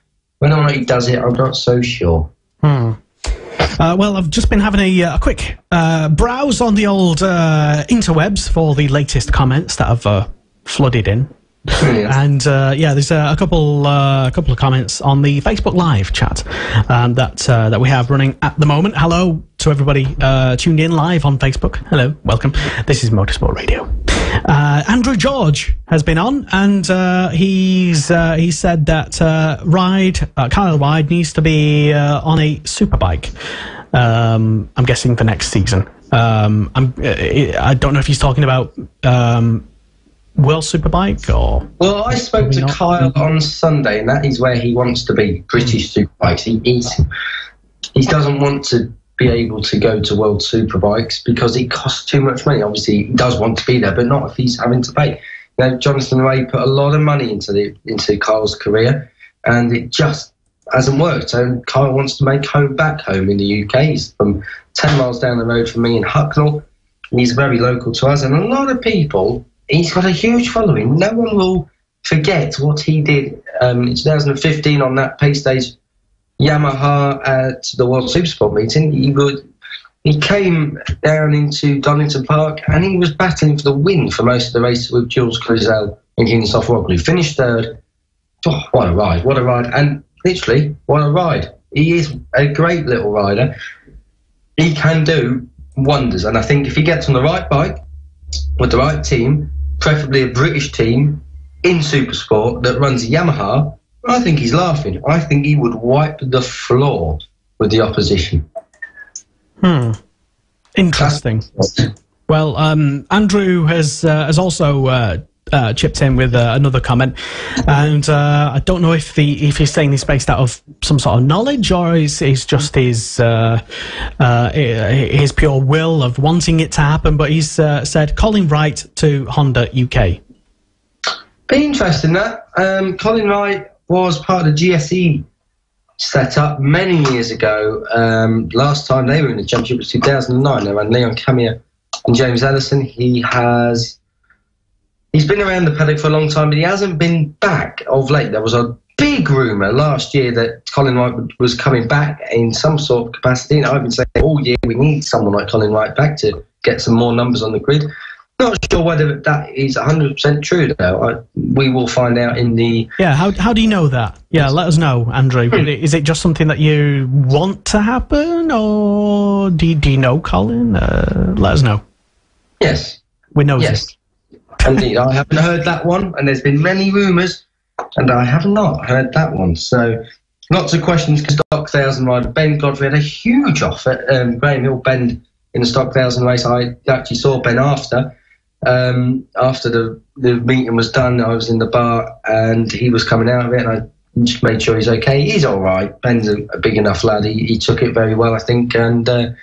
whether or not he does it, I'm not so sure. Well, I've just been having a quick browse on the old interwebs for the latest comments that have flooded in. And there's a couple of comments on the Facebook Live chat that we have running at the moment. Hello to everybody tuned in live on Facebook. Hello, welcome. This is Motorsport Radio. Andrew George has been on, and he said that Kyle Ryde needs to be on a superbike. I'm guessing for next season. I don't know if he's talking about World Superbike or... Well, I spoke to Kyle on Sunday, and that is where he wants to be, British Superbikes. He doesn't want to be able to go to World Superbikes because it costs too much money. Obviously, he does want to be there, but not if he's having to pay. You know, Jonathan Ray put a lot of money into Kyle's career, and it just hasn't worked. So Kyle wants to make home back home in the UK. He's from 10 miles down the road from me in Hucknall, and he's very local to us, and a lot of people... He's got a huge following. No one will forget what he did in 2015 on that pace stage Yamaha at the World Supersport meeting. He came down into Donington Park and he was battling for the win for most of the race with Jules Cluzel and Kingsoft Rockley. Finished third. Oh, what a ride. And literally, what a ride. He is a great little rider. He can do wonders. And I think if he gets on the right bike, with the right team, preferably a British team in Supersport that runs a Yamaha, I think he's laughing. I think he would wipe the floor with the opposition. Interesting. Well, Andrew has also chipped in with another comment, and I don't know if he's saying this based out of some sort of knowledge or is just his pure will of wanting it to happen, but he's said Colin Wright to Honda UK. Be interesting that. Colin Wright was part of the GSE setup many years ago. Last time they were in the championship was 2009. They ran Leon Camier and James Ellison. He's been around the paddock for a long time, but he hasn't been back of late. There was a big rumour last year that Colin Wright was coming back in some sort of capacity, and I've been saying all year we need someone like Colin Wright back to get some more numbers on the grid. Not sure whether that is 100% true, though. We will find out in the... Yeah, how do you know that? Yeah, let us know, Andrew. Is it just something that you want to happen, or do you know Colin? Let us know. Yes. We know yes. Indeed, I haven't heard that one, and there's been many rumours, and I have not heard that one. So, lots of questions. Stock 1000 rider Ben Godfrey had a huge offer at Graham Hill Bend in the Stock 1000 race. I actually saw Ben after the meeting was done. I was in the bar, and he was coming out of it, and I just made sure he's okay. He's all right. Ben's a big enough lad. He took it very well, I think, and...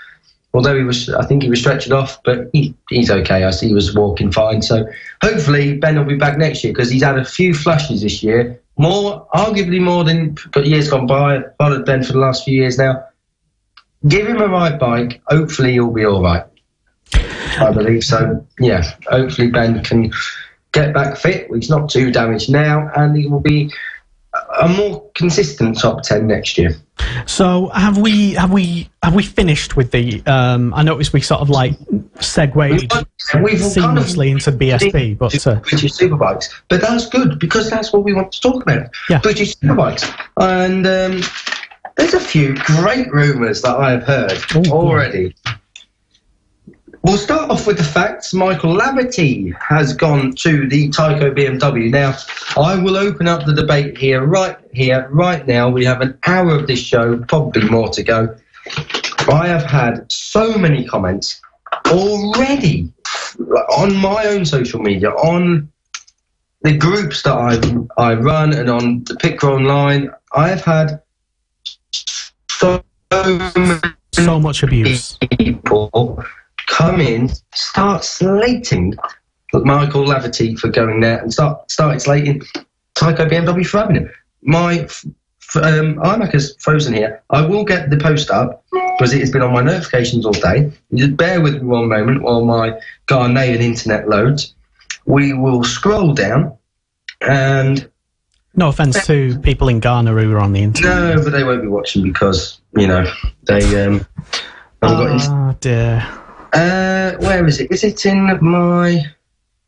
although I think he was stretched off, but he's okay. I see he was walking fine. So hopefully Ben will be back next year because he's had a few flushes this year, arguably more than years gone by. I've followed Ben for the last few years now. Give him a right bike. Hopefully he'll be all right. I believe so. Yeah, hopefully Ben can get back fit. He's not too damaged now, and he will be a more consistent top 10 next year. So have we finished with the? I noticed we sort of like segued seamlessly into BSB, but British Superbikes. But that's good because that's what we want to talk about. Yeah. British Superbikes, and there's a few great rumours that I have heard already. We'll start off with the facts. Michael Laverty has gone to the Tyco BMW. Now, I will open up the debate right now. We have an hour of this show, probably more to go. I have had so many comments already on my own social media, on the groups that I run and on the Picker Online, I've had so much abuse. People come in, start slating Michael Laverty for going there, and started slating Tyco BMW for having him. My iMac is frozen here. I will get the post up because it has been on my notifications all day. Just bear with me one moment while my Ghanaian internet loads. We will scroll down, and no offence to people in Ghana who are on the internet. No, but they won't be watching because they haven't got. Dear. Where is it? Is it in my?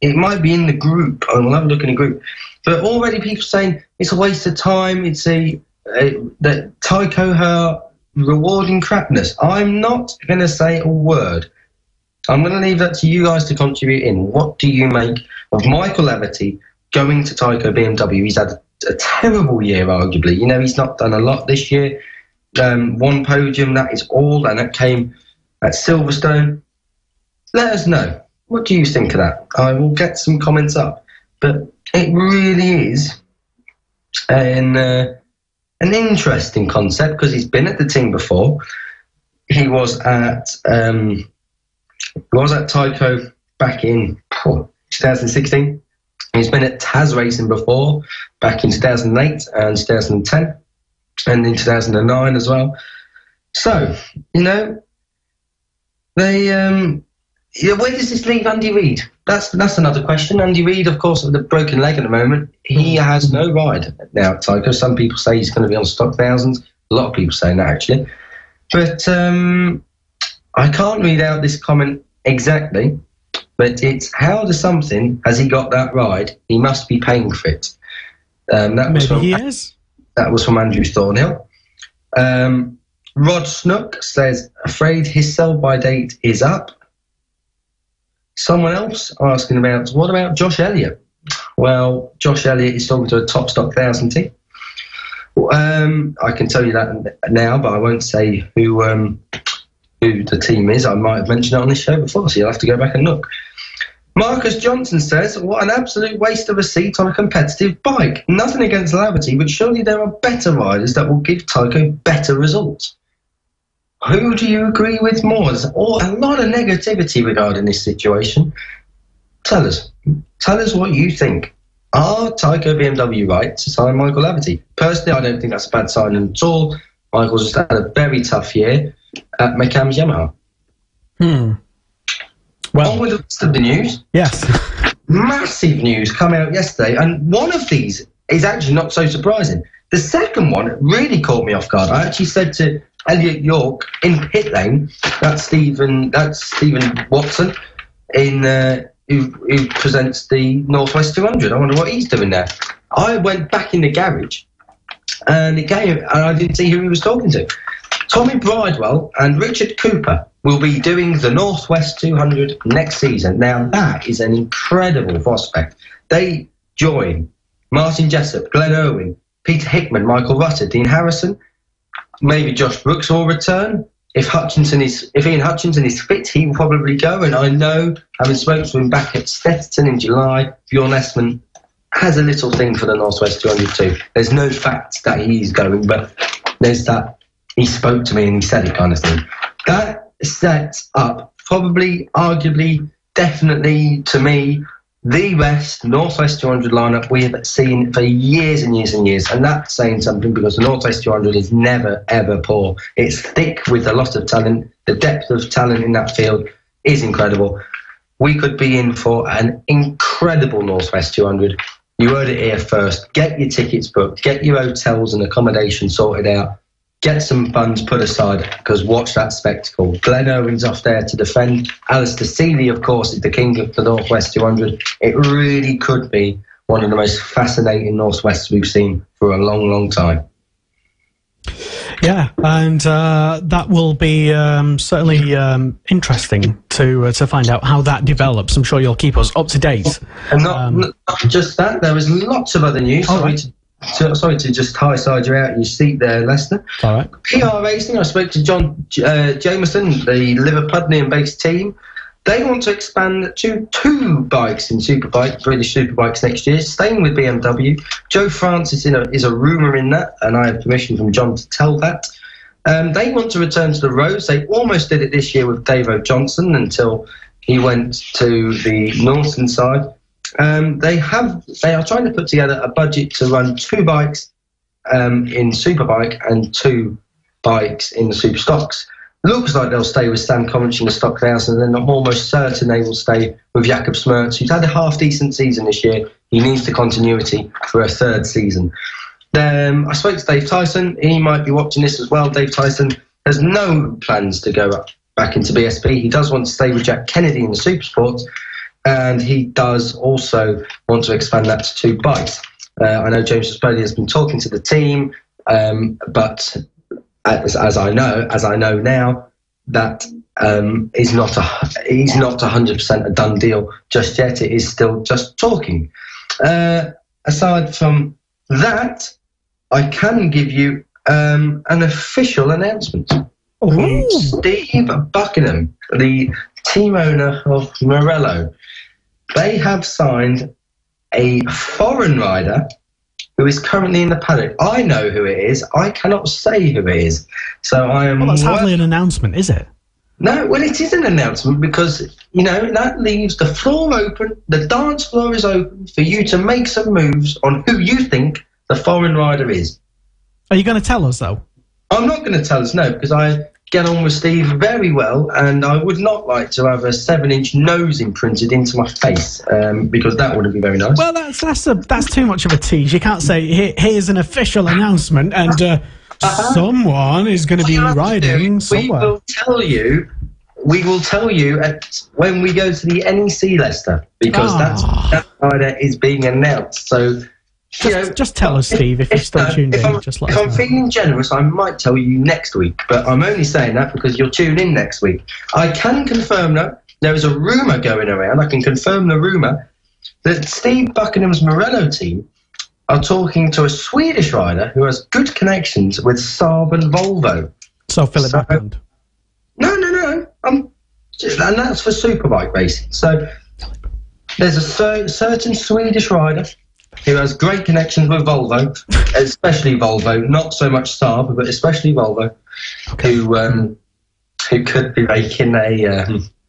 It might be in the group. I will have a look in the group. But already people saying it's a waste of time. It's that Tyco are rewarding crapness. I'm not going to say a word. I'm going to leave that to you guys to contribute in. What do you make of Michael Laverty going to Tyco BMW? He's had a terrible year, arguably. You know, he's not done a lot this year. One podium, that is all, and that came at Silverstone. Let us know. What do you think of that? I will get some comments up. But it really is an interesting concept because he's been at the team before. He was at Tyco back in 2016. He's been at FAB-Racing before, back in 2008 and 2010, and in 2009 as well. So, you know, they where does this leave Andy Reid? That's another question. Andy Reid, of course, with a broken leg at the moment, he has no ride now at Tyco. Some people say he's going to be on stock thousands. A lot of people saying that, actually. But I can't read out this comment exactly, but it's how does something, has he got that ride? He must be paying for it. That was from Andrew Thornhill. Rod Snook says, afraid his sell-by date is up. Someone else asking about, what about Josh Elliott? Well, Josh Elliott is talking to a top stock 1000 team. I can tell you that now, but I won't say who the team is. I might have mentioned it on this show before, so you'll have to go back and look. Marcus Johnson says, what an absolute waste of a seat on a competitive bike. Nothing against Laverty, but surely there are better riders that will give Tyco better results. Who do you agree with more? There's a lot of negativity regarding this situation. Tell us what you think. Are Tyco BMW right to sign Michael Laverty? Personally, I don't think that's a bad signing at all. Michael's just had a very tough year at McCann's Yamaha. Well, on with the rest of the news. Yes. Massive news come out yesterday, and one of these is actually not so surprising. The second one really caught me off guard. I actually said to Elliot York in pit lane, that's Stephen Watson, who presents the Northwest 200. I wonder what he's doing there. I went back in the garage, and I didn't see who he was talking to. Tommy Bridewell and Richard Cooper will be doing the Northwest 200 next season. Now, that is an incredible prospect. They join Martin Jessup, Glenn Irwin, Peter Hickman, Michael Rutter, Dean Harrison. Maybe Josh Brooks will return. If Ian Hutchinson is fit, he will probably go. And I know, having spoken to him back at Stetton in July, Bjorn Esman has a little thing for the Northwest 200 too. There's no fact that he's going, but there's that he spoke to me and he said it kind of thing. That sets up probably, arguably, definitely to me, the best Northwest 200 lineup we have seen for years and years and years. And that's saying something because the Northwest 200 is never, ever poor. It's thick with a lot of talent. The depth of talent in that field is incredible. We could be in for an incredible Northwest 200. You heard it here first. Get your tickets booked. Get your hotels and accommodation sorted out. Get some funds put aside because watch that spectacle. Glenn Irwin's off there to defend. Alistair Seeley, of course, is the king of the Northwest 200. It really could be one of the most fascinating Northwests we've seen for a long, long time. Yeah, and that will be certainly interesting to find out how that develops. I'm sure you'll keep us up to date. And not just that, there was lots of other news. Sorry to just high-side you out in your seat there, Lester. All right. FAB-Racing, I spoke to John Jameson, the Liverpudlian-based team. They want to expand to 2 bikes in British Superbikes next year, staying with BMW. Joe Francis is a rumour in that, and I have permission from John to tell that. They want to return to the roads. They almost did it this year with Dave Johnson until he went to the Norton side. They are trying to put together a budget to run 2 bikes in Superbike and 2 bikes in the Super Stocks. Looks like they'll stay with Stan Coventry in the Stockhausen, and then I'm almost certain they will stay with Jakob Smerts, who's had a half-decent season this year. He needs the continuity for a 3rd season. I spoke to Dave Tyson. He might be watching this as well. Dave Tyson has no plans to go back into BSP. He does want to stay with Jack Kennedy in the Supersports, and he does also want to expand that to 2 bikes. I know James Spody has been talking to the team, but as I know now, that he's not 100% a done deal just yet. It is still just talking. Aside from that, I can give you an official announcement from Steve Buckingham, the team owner of Morello. They have signed a foreign rider who is currently in the paddock. I know who it is. I cannot say who it is. So I am... Well, that's hardly an announcement, is it? No, well, it is an announcement because, that leaves the floor open, the dance floor is open for you to make some moves on who you think the foreign rider is. Are you going to tell us, though? I'm not going to tell us, no, because I get on with Steve very well, and I would not like to have a 7-inch nose imprinted into my face, because that wouldn't be very nice. Well, that's too much of a tease. You can't say, here's an official announcement, and someone is going to be riding somewhere. We will tell you when we go to the NEC Leicester, because that rider is being announced. So, just tell us, Steve, if you're still tuned in. If I'm feeling generous, I might tell you next week, but I'm only saying that because you'll tune in next week. I can confirm that there is a rumour going around. I can confirm the rumour that Steve Buckingham's Morello team are talking to a Swedish rider who has good connections with Saab and Volvo. So Philip Backlund? No. And that's for Superbike racing. So there's a certain Swedish rider who has great connections with Volvo, especially Volvo, not so much Saab, but especially Volvo, who could be making a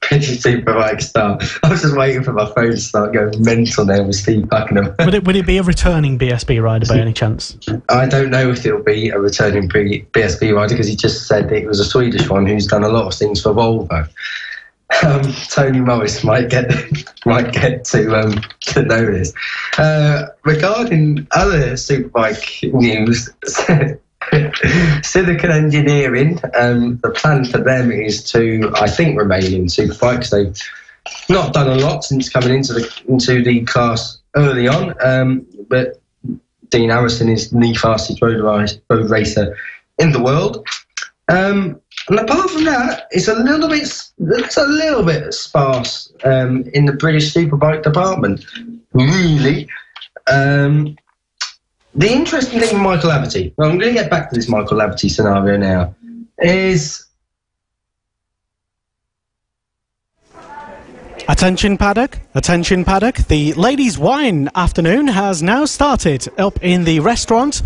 British Superbike star. I was just waiting for my phone to start going mental now with Steve Buckingham. Would it be a returning BSB rider by any chance? I don't know if it'll be a returning BSB rider because he just said that it was a Swedish one who's done a lot of things for Volvo. Tony Morris might get to know this. Regarding other Superbike news, Silicon Engineering, the plan for them is to, I think, remain in Superbike because they've not done a lot since coming into the class early on. But Dean Harrison is the fastest road racer in the world. And apart from that, it's a little bit sparse in the British Superbike department, really. The interesting thing with Michael Laverty, well, I'm going to get back to this Michael Laverty scenario now, is... Attention paddock, the ladies' wine afternoon has now started up in the restaurant.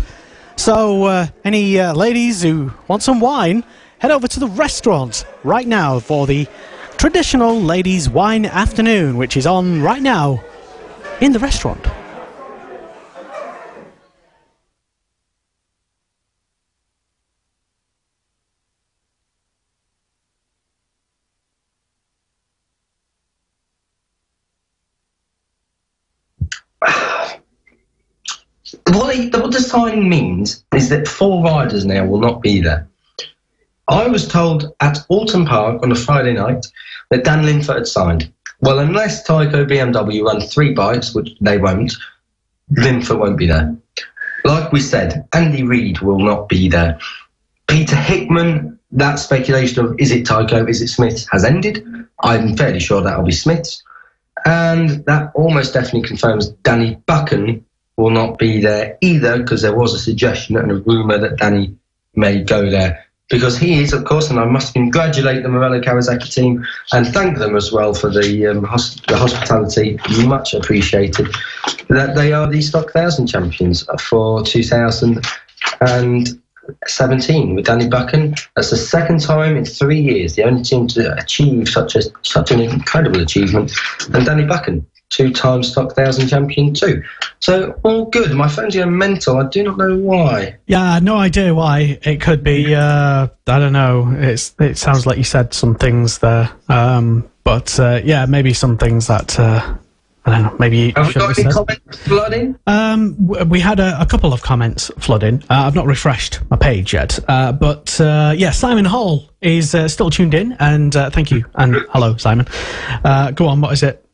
So any ladies who want some wine, head over to the restaurant right now for the traditional ladies' wine afternoon, which is on right now in the restaurant. What the sign means is that 4 riders now will not be there. I was told at Alton Park on a Friday night that Dan Linford had signed. Well, unless Tyco BMW run 3 bikes, which they won't, Linford won't be there. Like we said, Andy Reid will not be there. Peter Hickman, that speculation of is it Tyco, is it Smiths, has ended. I'm fairly sure that'll be Smiths. And that almost definitely confirms Danny Buchan will not be there either, because there was a suggestion and a rumour that Danny may go there because he is, of course, and I must congratulate the Morello Kawasaki team and thank them as well for the hospitality, much appreciated, that they are the Stock 1000 champions for 2017 with Danny Buchan. That's the second time in 3 years, the only team to achieve such an incredible achievement, and Danny Buchan, 2-time Stock 1000 champion too. So all good. My phone's going mental. I do not know why. Yeah, no idea why. It could be. I don't know. It sounds like you said some things there, but yeah, maybe some things that I don't know. Maybe you have we shouldn't got any have said. comments flooding? We had a couple of comments flooding. I've not refreshed my page yet, but yeah, Simon Hall is still tuned in, and thank you, and hello, Simon. Go on. What is it?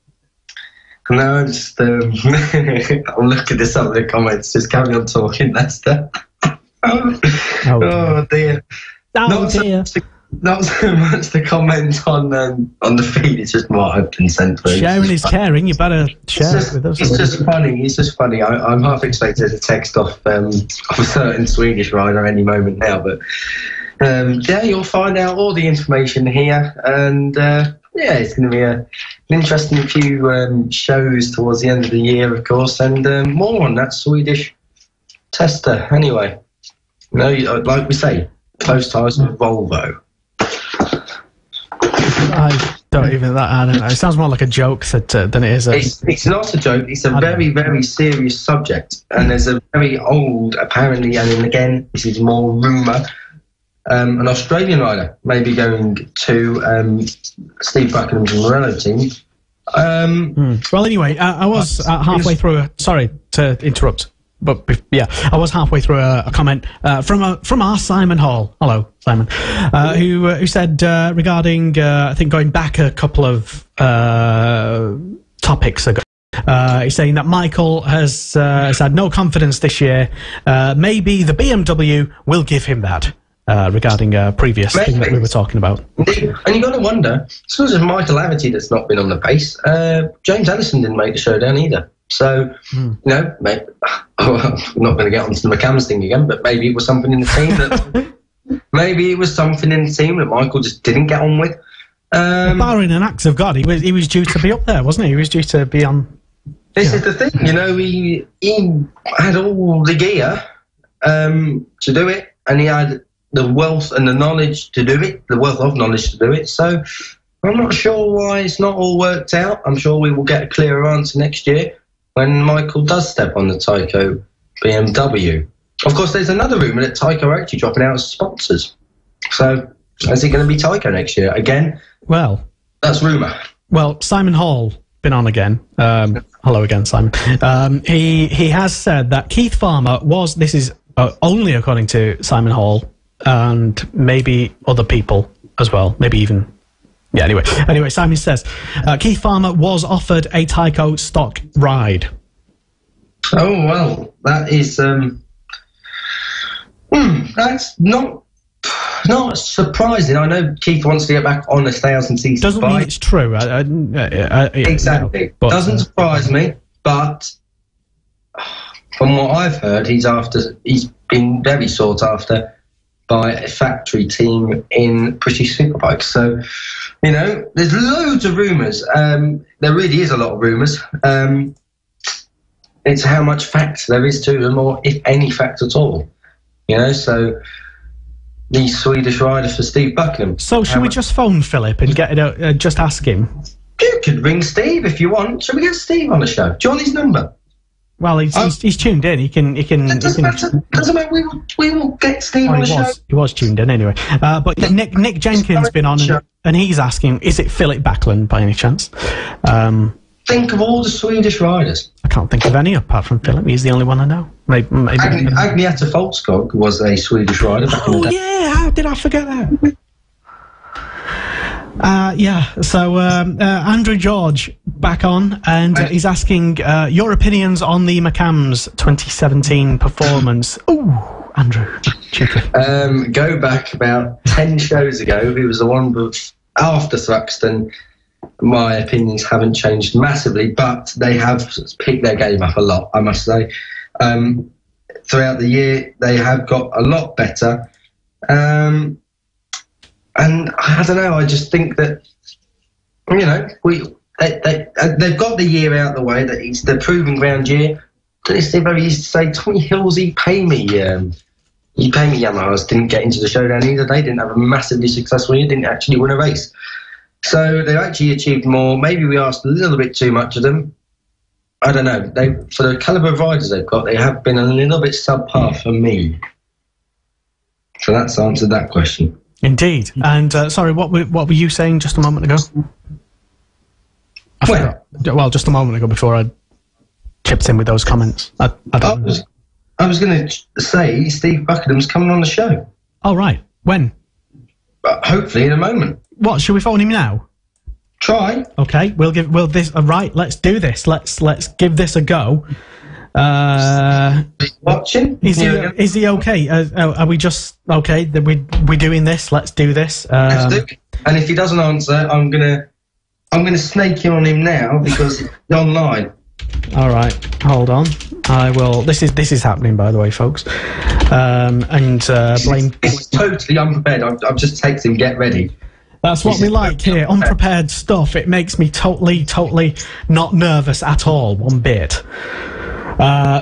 No, just I'm looking at some of the comments. Just carry on talking, Lester. Oh dear. Oh dear. Not so much the comment on the feed. It's just what I've been sent through. Sharing is caring. You better share it with us. It's just funny. It's just funny. I'm half expecting a text off of a certain Swedish rider any moment now, but yeah, you'll find out all the information here, and yeah, it's going to be an interesting few shows towards the end of the year, of course, and more on that Swedish tester. Anyway, you know, like we say, close ties with Volvo. I don't know. It sounds more like a joke than it is. It's not a joke. It's a very, very serious subject, and there's a very old, apparently, and again, this is more rumour. An Australian rider may be going to Steve Buchan's Morello team. Well, anyway, I was halfway through. Sorry to interrupt, but yeah, I was halfway through a comment from our Simon Hall. Hello, Simon, who said regarding I think going back a couple of topics ago. He's saying that Michael has had no confidence this year. Maybe the BMW will give him that. Regarding a previous thing that we were talking about. And you got to wonder, it's not just Michael Averty that's not been on the pace. James Ellison didn't make the showdown either. So, you know, maybe, I'm not going to get onto the McCams thing again, but maybe it was something in the team that Michael just didn't get on with. Well, barring an act of God, he was due to be up there, wasn't he? He was due to be on. This is the thing, you know, he had all the gear to do it, and he had the wealth and the knowledge to do it, the wealth of knowledge to do it. So I'm not sure why it's not all worked out. I'm sure we will get a clearer answer next year when Michael does step on the Tyco BMW. Of course, there's another rumour that Tyco are actually dropping out as sponsors. So is it going to be Tyco next year again? Well, that's rumour. Well, Simon Hall been on again. Hello again, Simon. He has said that Keith Farmer was. This is only according to Simon Hall. And maybe other people as well, maybe even. Yeah, anyway, Simon says Keith Farmer was offered a Tyco stock ride. Oh well, that is that's not surprising. I know Keith wants to get back on a 1000cc doesn't bike. mean it's true. Exactly, but, doesn't surprise me. But from what I've heard, he's been very sought after by a factory team in British Superbikes. So, you know, there's loads of rumours. There really is a lot of rumours. It's how much fact there is to them, or if any fact at all. You know, so the Swedish rider for Steve Buchan. So should we just phone Philip and get it out, just ask him? You could ring Steve if you want. Shall we get Steve on the show? Do you want his number? Well, he's tuned in. He can. Doesn't matter. We will get Steve on the show. He was tuned in anyway. But Nick Jenkins been on, and he's asking, is it Philip Backlund by any chance? Think of all the Swedish riders. I can't think of any apart from Philip. He's the only one I know. Maybe Agnieszka Folkskog was a Swedish rider back in the day. Yeah, how did I forget that? Yeah, so Andrew George back on, and he's asking your opinions on the McCams 2017 performance. Ooh, Andrew, cheeky. Go back about 10 shows ago. It was the one after Thruxton. My opinions haven't changed massively, but they have picked their game up a lot, I must say. Throughout the year, they have got a lot better. And I don't know, I just think that, you know, they've got the year out of the way, that it's the proving ground year. Steve used to say, Tommy Hillsey, pay me Yamahas didn't get into the showdown either. They didn't have a massively successful year, didn't actually win a race. So they actually achieved more. Maybe we asked a little bit too much of them. I don't know. For the calibre of riders they've got, they have been a little bit subpar for me. So that's answered that question. Indeed. And sorry, what were you saying just a moment ago? Well, just a moment ago before I chipped in with those comments. I was going to say Steve Buckingham's coming on the show. Oh, right. When? Hopefully in a moment. What, should we phone him now? Try. Okay, right, let's do this. Let's give this a go. Watching? Is he okay? Are we just okay? We're doing this. Let's do this. Let's do it. And if he doesn't answer, I'm gonna snake in on him now because he's online. All right, hold on. I will. This is happening, by the way, folks. Blame. It's totally unprepared. I've just texted him. Get ready. That's what we like here. Unprepared stuff. It makes me totally not nervous at all, one bit.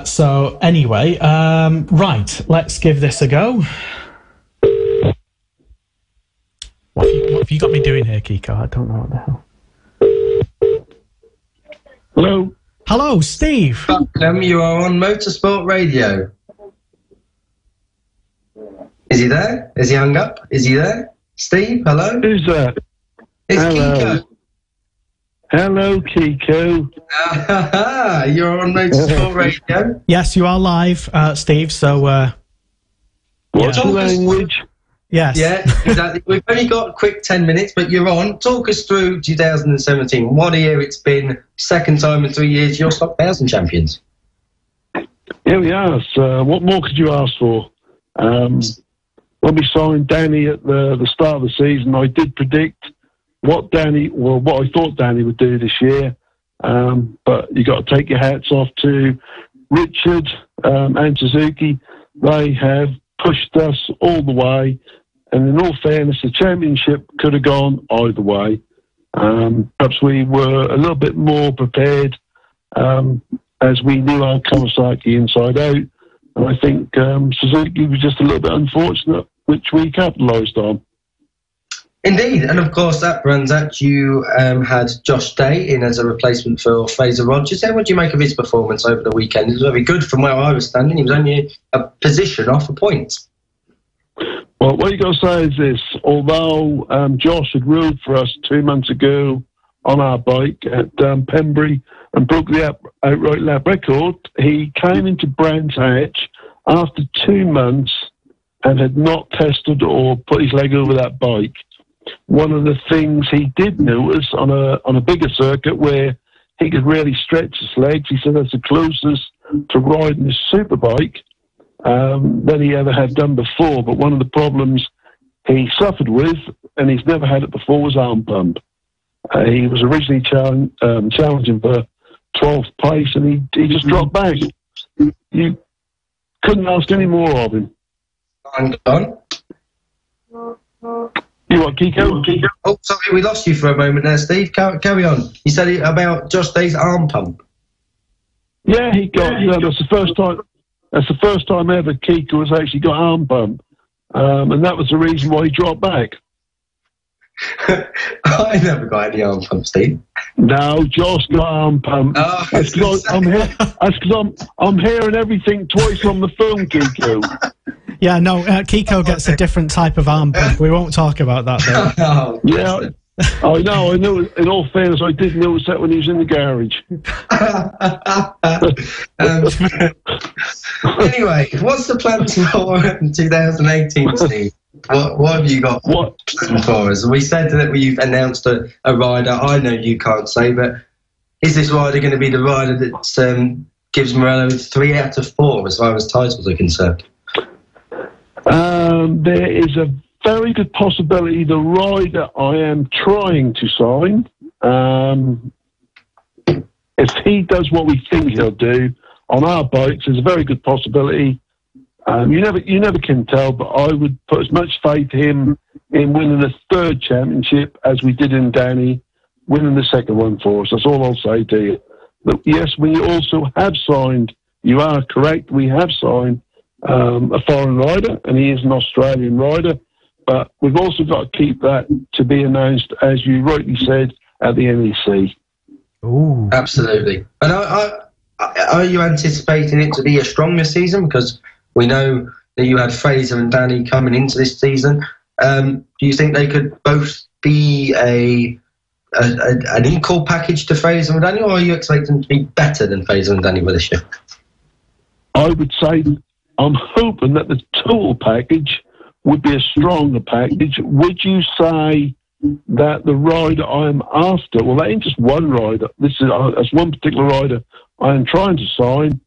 So anyway, right. Let's give this a go. What have you got me doing here, Kiko? I don't know what the hell. Hello. Hello, Steve. Welcome. You are on Motorsport Radio. Is he there? Is he hung up? Is he there? Steve, hello? Who's that? It's hello. Kiko. Hello, Kiko. You're on Motorsport Radio? Yes, you are live, Steve, so... What's the language? Yes. Yeah, exactly. We've only got a quick 10 minutes, but you're on. Talk us through 2017. What a year it's been. Second time in 3 years, you're Stock 1000 champions. Here we are. So what more could you ask for? When we signed Danny at the start of the season, I did predict what I thought Danny would do this year. But you got to take your hats off to Richard and Suzuki. They have pushed us all the way. And in all fairness, the championship could have gone either way. Perhaps we were a little bit more prepared as we knew our Kawasaki inside out. And I think Suzuki was just a little bit unfortunate, which we capitalised on. Indeed, and of course that runs out. You had Josh Day in as a replacement for Fraser Rogers. What do you make of his performance over the weekend? It was very good from where I was standing. He was only a position off a point. Well, what you got to say is this. Although Josh had ruled for us 2 months ago on our bike at Pembury and broke the outright lap record, he came into Brands Hatch after 2 months and had not tested or put his leg over that bike. One of the things he did notice on a bigger circuit where he could really stretch his legs, he said that's the closest to riding his superbike than he ever had done before. But one of the problems he suffered with, and he's never had it before, was arm pump. He was originally challenging for 12th place, and he just dropped back. You couldn't ask any more of him. I'm done. You what, Kiko? Oh, sorry, we lost you for a moment there, Steve. Carry on. You said it about Josh Day's arm pump. Yeah, he got. That's the first time. That's the first time ever Kiko has actually got arm pump, and that was the reason why he dropped back. I never got any arm pump, Steve. No, Josh got arm pump. Oh, that's because I'm hearing everything twice on the phone, Kiko. Yeah, no, Kiko gets a different type of arm pump. We won't talk about that, though. Oh, yeah, I know. In all fairness, I did notice that when he was in the garage. Anyway, what's the plan for 2018, Steve? What have you got planned for us? We said that we've announced a rider. I know you can't say, but is this rider going to be the rider that gives Morello 3 out of 4 as far as titles are concerned? There is a very good possibility the rider I am trying to sign, if he does what we think he'll do on our bikes, there's a very good possibility. You never can tell, but I would put as much faith in him in winning the third championship as we did in Danny, winning the second one for us. That's all I'll say to you. But yes, we also have signed, you are correct, we have signed a foreign rider, and he is an Australian rider, but we've also got to keep that to be announced, as you rightly said, at the NEC. Ooh. Absolutely. And are you anticipating it to be a stronger season? Because we know that you had Fraser and Danny coming into this season. Do you think they could both be an equal package to Fraser and Danny, or are you expecting them to be better than Fraser and Danny were this year? I would say I'm hoping that the total package would be a stronger package. Would you say that the rider I'm after, well, that ain't just one rider, that's one particular rider I am trying to sign,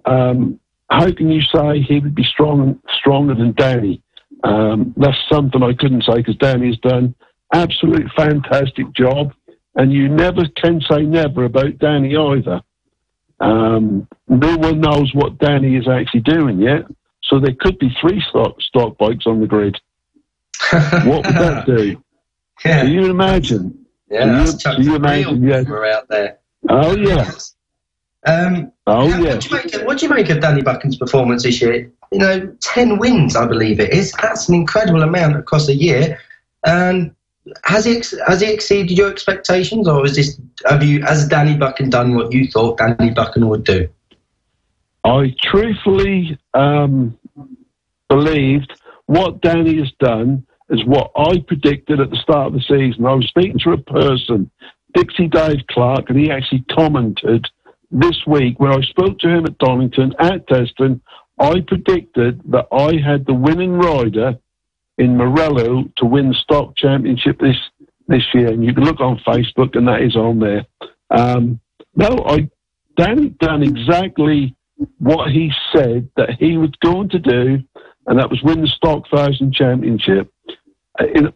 how can you say he would be stronger than Danny? That's something I couldn't say, because Danny has done absolute fantastic job, and you never can say never about Danny either. No one knows what Danny is actually doing yet, so there could be 3 stock bikes on the grid. What would that do? Yeah. Can you imagine? Yeah, can you imagine? Yeah. We're out there. Oh yeah. What do you make of Danny Buchan's performance this year? 10 wins, I believe it is. That's an incredible amount across a year. And has he exceeded your expectations, or has Danny Buchan done what you thought Danny Buchan would do? I truthfully believed what Danny has done is what I predicted at the start of the season. I was speaking to a person, Dixie Dave Clark, and he actually commented this week when I spoke to him at Donington at Destin. I predicted that I had the winning rider in Morello to win the stock championship this year, and you can look on Facebook, and that is on there. Danny done exactly what he said that he was going to do, and that was win the stock 1000 championship.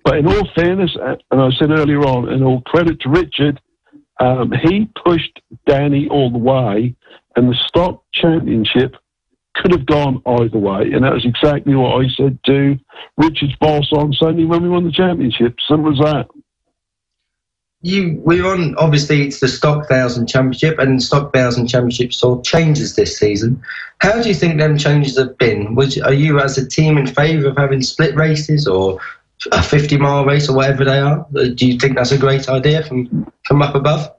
But in all fairness, and I said earlier on, and all credit to Richard, he pushed Danny all the way, and the stock championship could have gone either way, and that was exactly what I said to Richard's boss on Sunday when we won the championship. Simple as that. We're on, obviously, it's the Stock 1000 Championship, and Stock 1000 Championship saw changes this season. How do you think them changes have been? Are you, as a team, in favour of having split races or a 50-mile race or whatever they are? Do you think that's a great idea from up above?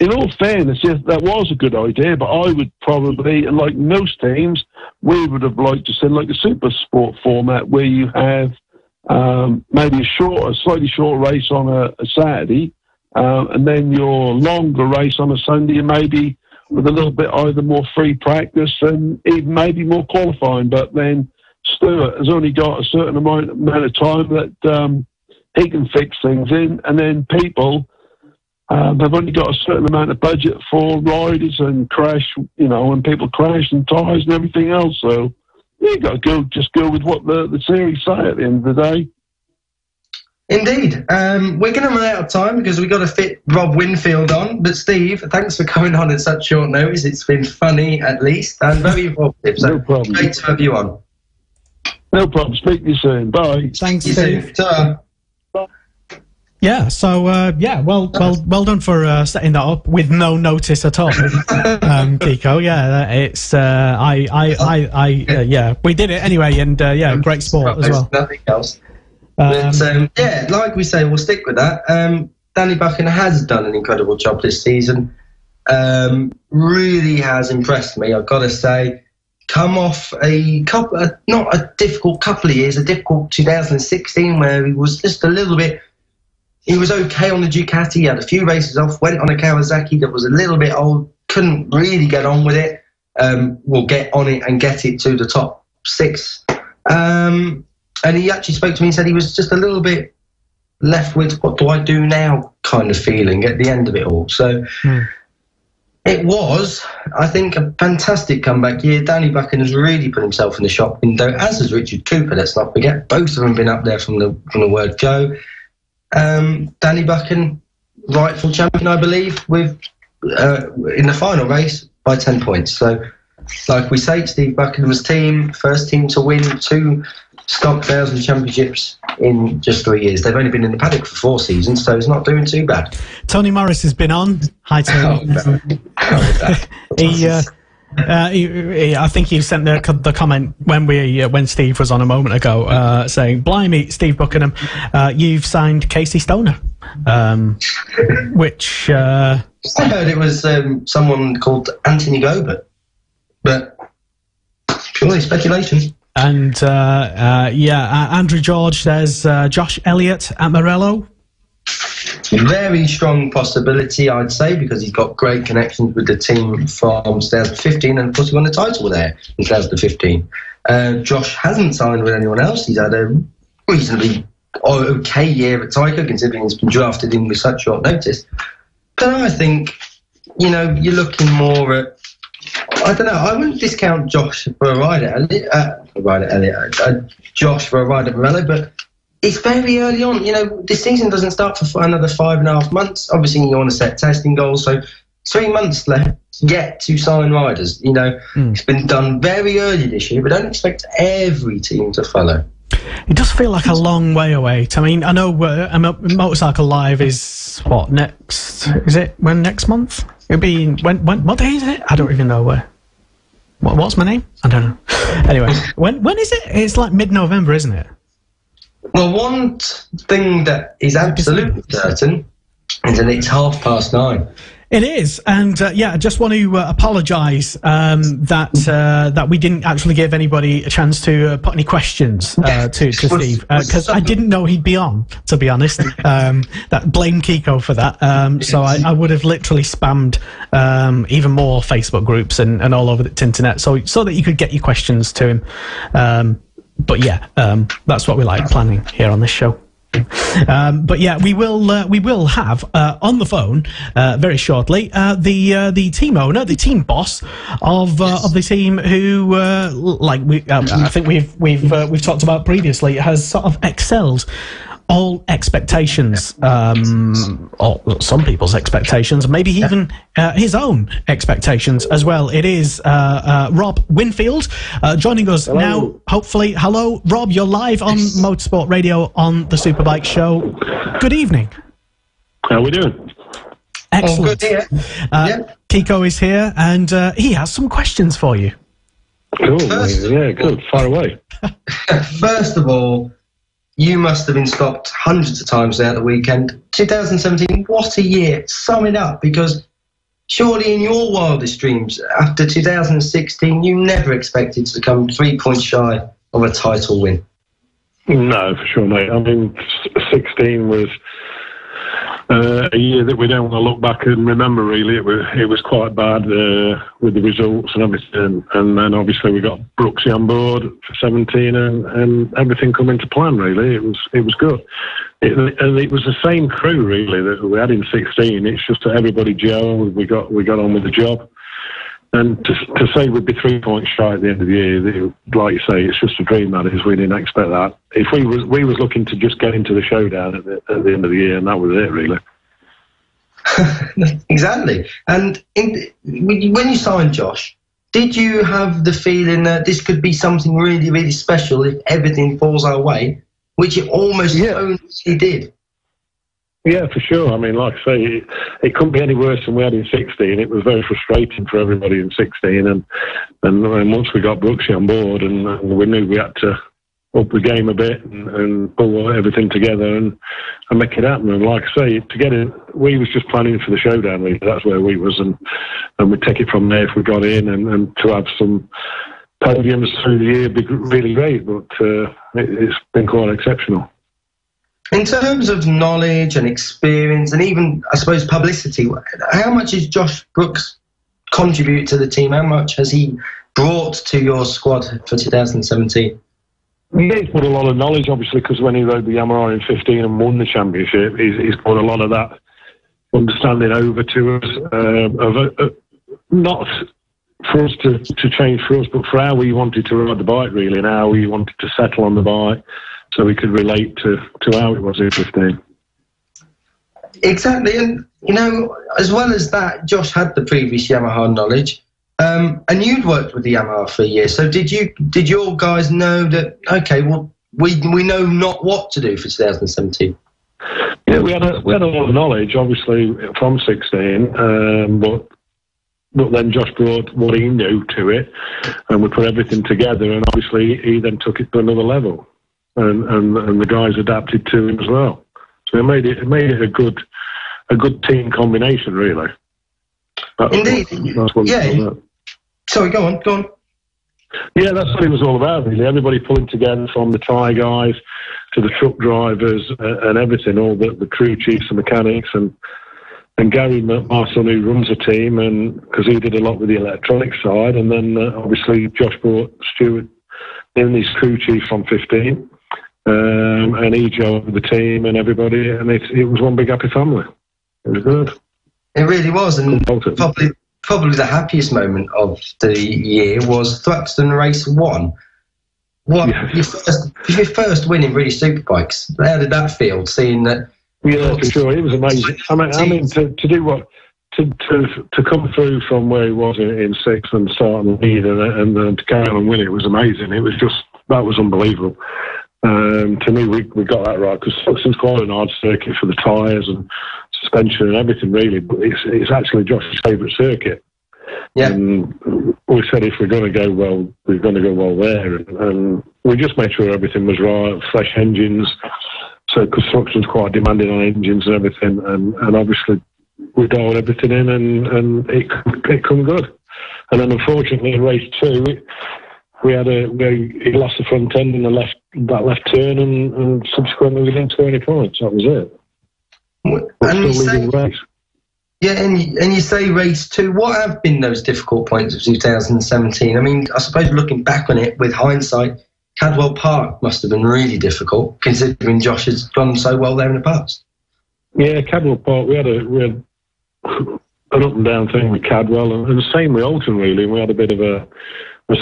In all fairness, yes, that was a good idea, but I would probably, like most teams, we would have liked to send like a super sport format where you have maybe a slightly short race on a Saturday, and then your longer race on a Sunday, and maybe with a little bit either more free practice and even maybe more qualifying. But then Stuart has only got a certain amount of time that he can fix things in, and then people they've only got a certain amount of budget for riders and crash, when people crash and tyres and everything else. So you got to go with what the series say at the end of the day. Indeed. We're going to run out of time because we've got to fit Rob Winfield on. But Steve, thanks for coming on at such short notice. It's been funny, at least, and very informative. So no problem. Great to have you on. No problem. Speak to you soon. Bye. Thanks, Steve. Ta-ra. Yeah, so well done for setting that up with no notice at all, Kiko. Yeah, it's we did it anyway, and great sport as well. Nothing else. But like we say, we'll stick with that. Danny Buchan has done an incredible job this season. Really has impressed me, I've got to say. Come off not a difficult couple of years, a difficult 2016 where he was just a little bit. He was okay on the Ducati, he had a few races off, went on a Kawasaki that was a little bit old, couldn't really get on with it. We'll get on it and get it to the top 6. And he actually spoke to me and said he was just a little bit left with what do I do now kind of feeling at the end of it all. So it was, I think, a fantastic comeback year. Danny Buchan has really put himself in the shop window, as has Richard Cooper, let's not forget. Both of them been up there from the word go. Danny Buchan, rightful champion, I believe, with in the final race by 10 points. So, like we say, Steve Buchan's team, first team to win two stock 1,000 championships in just 3 years. They've only been in the paddock for 4 seasons, so it's not doing too bad. Tony Morris has been on. Hi, Tony. I think you sent the comment when Steve was on a moment ago, saying, "Blimey, Steve Buckingham, you've signed Casey Stoner," which I heard it was someone called Anthony Gobert, but purely speculation. And Andrew George says Josh Elliott at Morello. Very strong possibility, I'd say, because he's got great connections with the team from 2015, and of course he won the title there in 2015. Josh hasn't signed with anyone else. He's had a reasonably okay year at Tyker, considering he's been drafted in with such short notice. But I think, you're looking more at, I don't know, I wouldn't discount Josh for a ride at Josh for a ride at Morello, but it's very early on. This season doesn't start for another 5.5 months. Obviously, you want to set testing goals, so 3 months left yet to sign riders. It's been done very early this year, but don't expect every team to follow. It does feel like a long way away. I mean, I know Motorcycle Live is what next? Is it next month? It'll be when? What day is it? I don't even know where. What's my name? I don't know. Anyway, when is it? It's like mid-November, isn't it? Well, one thing that is absolutely certain is that it's 9:30. It is, and I just want to apologise that we didn't actually give anybody a chance to put any questions to Steve, because I didn't know he'd be on, to be honest. Blame Kiko for that. So I would have literally spammed even more Facebook groups and all over the internet so that you could get your questions to him. But that's what we like planning here on this show. But we will have on the phone very shortly the team owner, the team boss of the team, who I think we've talked about previously, has sort of excelled all expectations, or some people's expectations, maybe even his own expectations as well. It is Rob Winfield joining us now, hopefully. Hello, Rob, you're live on Motorsport Radio on the Superbike Show. Good evening. How are we doing? Excellent. Good, Kiko is here, and he has some questions for you. Cool. Good. Far away. First of all, you must have been stopped hundreds of times there at the weekend. 2017, what a year. Sum it up, because surely in your wildest dreams, after 2016, you never expected to come 3 points shy of a title win. No, for sure, mate. I mean, 16 was a year that we don't want to look back and remember, really. It was quite bad with the results and everything. And then obviously we got Brooksy on board for 17 and everything come into plan, really. It was good. And it was the same crew, really, that we had in 16. It's just that everybody gelled. We got on with the job. And to say we'd be 3 points shy at the end of the year, like you say, it's just a dream, that is. We didn't expect that. If we was looking to just get into the showdown at the end of the year, and that was it, really. Exactly. And when you signed Josh, did you have the feeling that this could be something really, really special if everything falls our way, which it almost only did? Yeah, for sure. I mean, like I say, it couldn't be any worse than we had in 16. It was very frustrating for everybody in 16. And once we got Brooksy on board and we knew we had to up the game a bit and pull everything together and make it happen. And like I say, to get it, we was just planning for the showdown, really. That's where we was. And we'd take it from there if we got in, and to have some podiums through the year would be really great. But it's been quite exceptional. In terms of knowledge and experience and even, I suppose, publicity, how much has Josh Brooks contributed to the team? How much has he brought to your squad for 2017? Yeah, he's brought a lot of knowledge, obviously, because when he rode the Yamaha in 15 and won the championship, he's brought a lot of that understanding over to us, not for us to change for us, but for how we wanted to ride the bike, really, and how we wanted to settle on the bike, so we could relate to how it was in 15. Exactly, and as well as that, Josh had the previous Yamaha knowledge, and you'd worked with the Yamaha for a year. So did your guys know that? Okay, well, we know not what to do for 2017. Yeah, we had a lot of knowledge, obviously, from 16, but then Josh brought what he knew to it, and we put everything together, and obviously he then took it to another level, and the guys adapted to him as well. So it made it a good team combination, really. Indeed. That's what Sorry, go on. Yeah, that's what it was all about, really. Everybody pulling together, from the tyre guys to the truck drivers and everything, all the crew chiefs and mechanics, and Gary, my son, who runs the team, and because he did a lot with the electronic side, and then obviously Josh brought Stuart in, his crew chief from 15, and he joined the team and everybody, and it was one big happy family. It was good. It really was, and probably the happiest moment of the year was Thruxton Race 1. Your first win in really superbikes. How did that feel, seeing that? Yeah, for sure. It was amazing. I mean, to do what, to come through from where he was in sixth and start and lead and then to carry on and win, it was amazing. It was that was unbelievable. To me, we got that right, because Thruxton's quite an hard circuit for the tyres and suspension and everything, really, but it's actually Josh's favourite circuit. Yeah. And we said if we're going to go well, we're going to go well there, and we just made sure everything was right, fresh engines, so because Thruxton's quite demanding on engines and everything, and obviously we dialed everything in, and it come good. And then unfortunately in race 2, he lost the front end in that left turn, and subsequently we didn't score any points. That was it. And you say race 2. What have been those difficult points of 2017? I mean, I suppose looking back on it with hindsight, Cadwell Park must have been really difficult, considering Josh has gone so well there in the past. Yeah, Cadwell Park, we had an up and down thing with Cadwell, and the same with Alton, really. We had a bit of a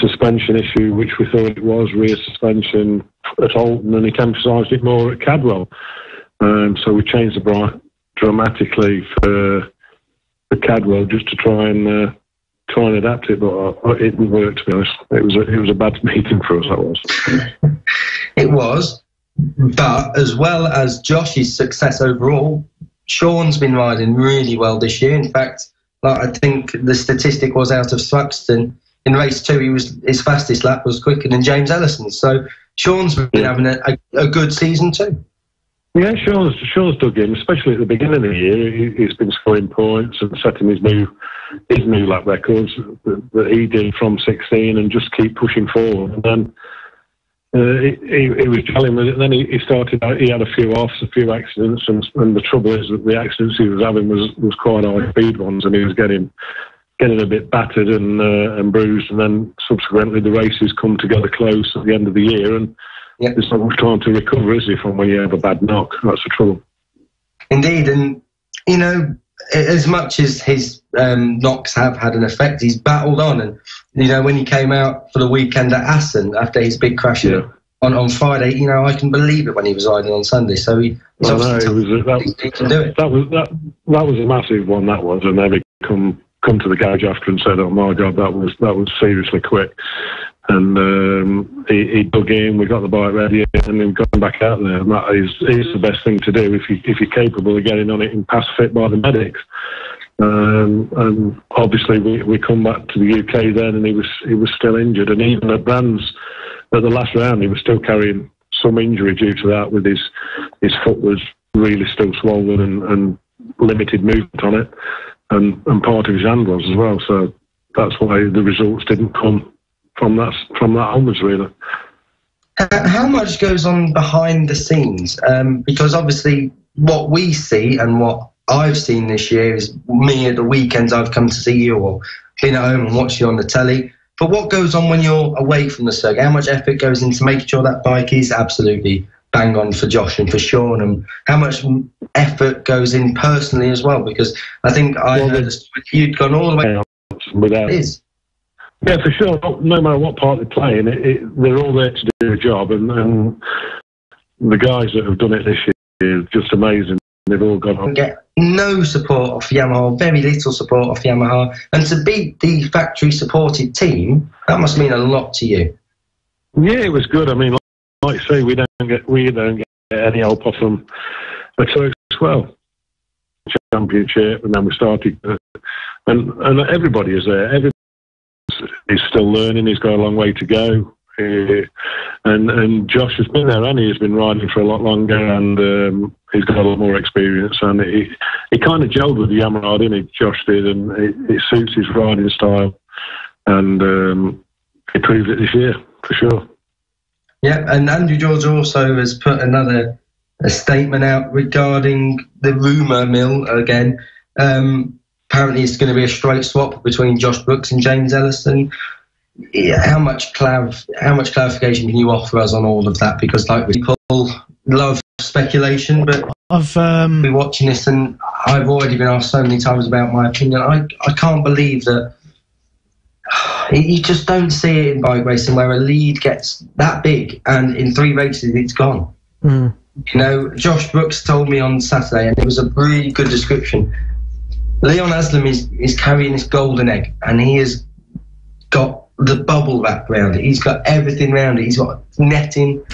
suspension issue, which we thought it was rear suspension at Alton, and it emphasised it more at Cadwell. So we changed the bike dramatically for Cadwell, just to try and adapt it, but it didn't work, to be honest. It was a bad meeting for us, that was. It was, but as well as Josh's success overall, Sean's been riding really well this year. In fact, I think the statistic was out of Thruxton in race 2, his fastest lap was quicker than James Ellison. So Sean's been having a good season too. Yeah, Sean's dug in, especially at the beginning of the year. He's been scoring points and setting his new lap records that he did from 16, and just keep pushing forward. And then he was telling me, and then he started out, he had a few offs, a few accidents, and the trouble is that the accidents he was having was quite high speed ones, and he was getting a bit battered and bruised, and then subsequently the races come together close at the end of the year, and there's not much time to recover, is there, from when you have a bad knock? That's the trouble. Indeed, and you know, as much as his knocks have had an effect, he's battled on, and you know, when he came out for the weekend at Assen after his big crash on Friday, you know, I can believe it when he was riding on Sunday. So he can do it. That was a massive one. That was, and then he come to the garage after and said, "Oh my God, that was seriously quick." And he dug in, we got the bike ready, and then got back out there. And that is the best thing to do if you're capable of getting on it and pass fit by the medics. And obviously we come back to the UK then, and he was still injured. And even at Brands, at the last round, he was still carrying some injury due to that. With his foot was really still swollen and limited movement on it, and part of his hand was as well. So that's why the results didn't come from that onwards, really. How much goes on behind the scenes? Because obviously what we see and what I've seen this year is me at the weekends I've come to see you, or been at home and watched you on the telly. But what goes on when you're away from the circuit? How much effort goes into making sure that bike is absolutely bang on for Josh and for Sean, and how much effort goes in personally as well? Because I think I heard you'd gone all the way without it. Yeah, for sure. No matter what part they're playing, they're all there to do a job, and the guys that have done it this year are just amazing. They've all gone on. Get no support off Yamaha, very little support off Yamaha, and to beat the factory-supported team, that must mean a lot to you. Yeah, it was good. I mean, you say, we don't get any help off them at all as well. Championship, and then we started, and everybody is there. Everybody is still learning. He's got a long way to go. And Josh has been there, and he's been riding for a lot longer, and he's got a lot more experience, and he kind of gelled with the Yamrod, didn't he? Josh did, and it suits his riding style, and he proved it this year for sure. Yeah, and Andrew George also has put a statement out regarding the rumour mill again. Apparently, it's going to be a straight swap between Josh Brooks and James Ellison. Yeah, how much clarification can you offer us on all of that? Because people love speculation, but I've been watching this, and I've already been asked so many times about my opinion. I can't believe that you just don't see it in bike racing where a lead gets that big and in 3 races it's gone. You know, Josh Brooks told me on Saturday, and it was a really good description. Leon Haslam is carrying this golden egg, and he has got the bubble wrap around it. He's got everything around it. He's got netting,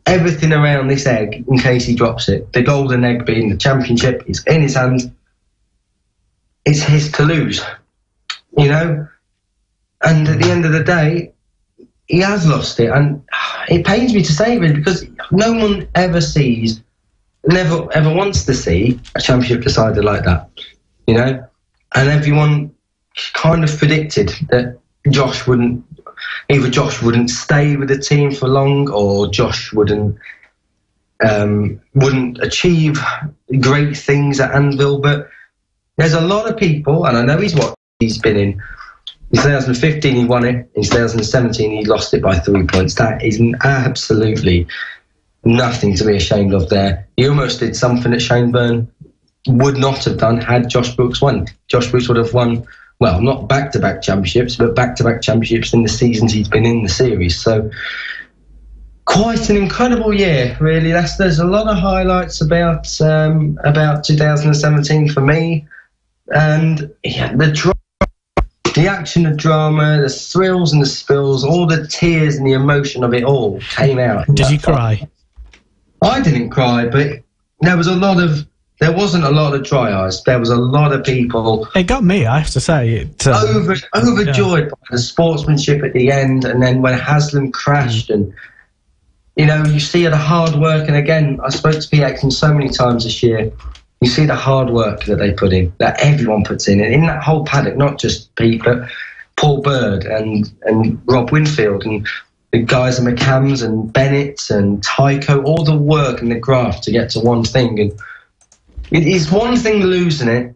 everything around this egg in case he drops it. The golden egg being the championship is in his hands. It's his to lose, you know? And at the end of the day, he has lost it. And it pains me to say it, because no one ever wants to see a championship decided like that, you know? And everyone kind of predicted that Josh wouldn't stay with the team for long, or Josh wouldn't achieve great things at Anvil. But there's a lot of people, and I know he's been in 2015 he won it, in 2017 he lost it by 3 points. That is absolutely nothing to be ashamed of there. He almost did something that Shane Byrne would not have done had Josh Brooks won. Josh Brooks would have won, well, not back-to-back championships, but back-to-back championships in the seasons he's been in the series. So quite an incredible year, really. There's a lot of highlights about 2017 for me, and yeah, the action, the drama, the thrills and the spills, all the tears and the emotion of it all came out. Did you cry? I didn't cry, but there wasn't a lot of dry eyes. There was a lot of people. It got me, I have to say. Overjoyed by the sportsmanship at the end, and then when Haslam crashed, and you know, you see the hard work. And again, I spoke to PX so many times this year. You see the hard work that they put in, that everyone puts in that whole paddock, not just Pete, but Paul Bird and Rob Winfield and the guys at McCams and Bennett and Tycho, all the work and the graft to get to one thing. And it is one thing losing it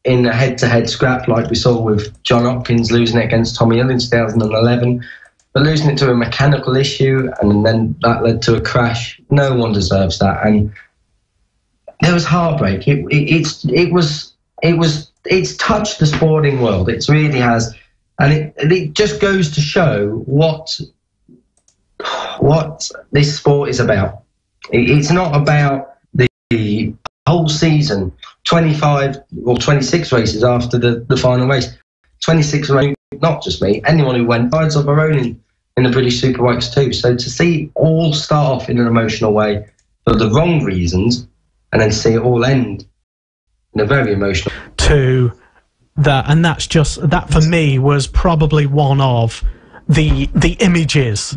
in a head-to-head scrap like we saw with John Hopkins losing it against Tommy Hill in 2011, but losing it to a mechanical issue and then that led to a crash. No one deserves that. And there was heartbreak. It's touched the sporting world. It really has, and it just goes to show what this sport is about. It's not about the whole season, 25 or 26 races after the final race. 26 races, not just me, anyone who went rides of our own in the British Superbikes too. So to see all start off in an emotional way for the wrong reasons, and then see it all end in a very emotional to that, and that's just that for me was probably one of the images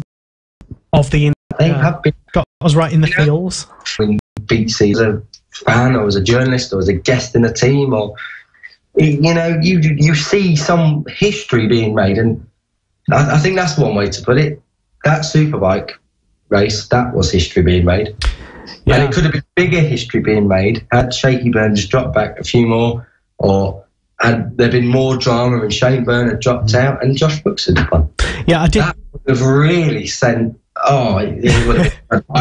of the. They have been. Got us right in the feels. When BC as a fan, or as a journalist, or as a guest in a team, or you know, you see some history being made, and I think that's one way to put it. That Superbike race, that was history being made. Yeah. And it could have been bigger history being made had Shaky Byrne just dropped back a few more, or had there been more drama and Shane Byrne had dropped out and Josh Brooks had won. Yeah, I did. That would have really sent. It would have.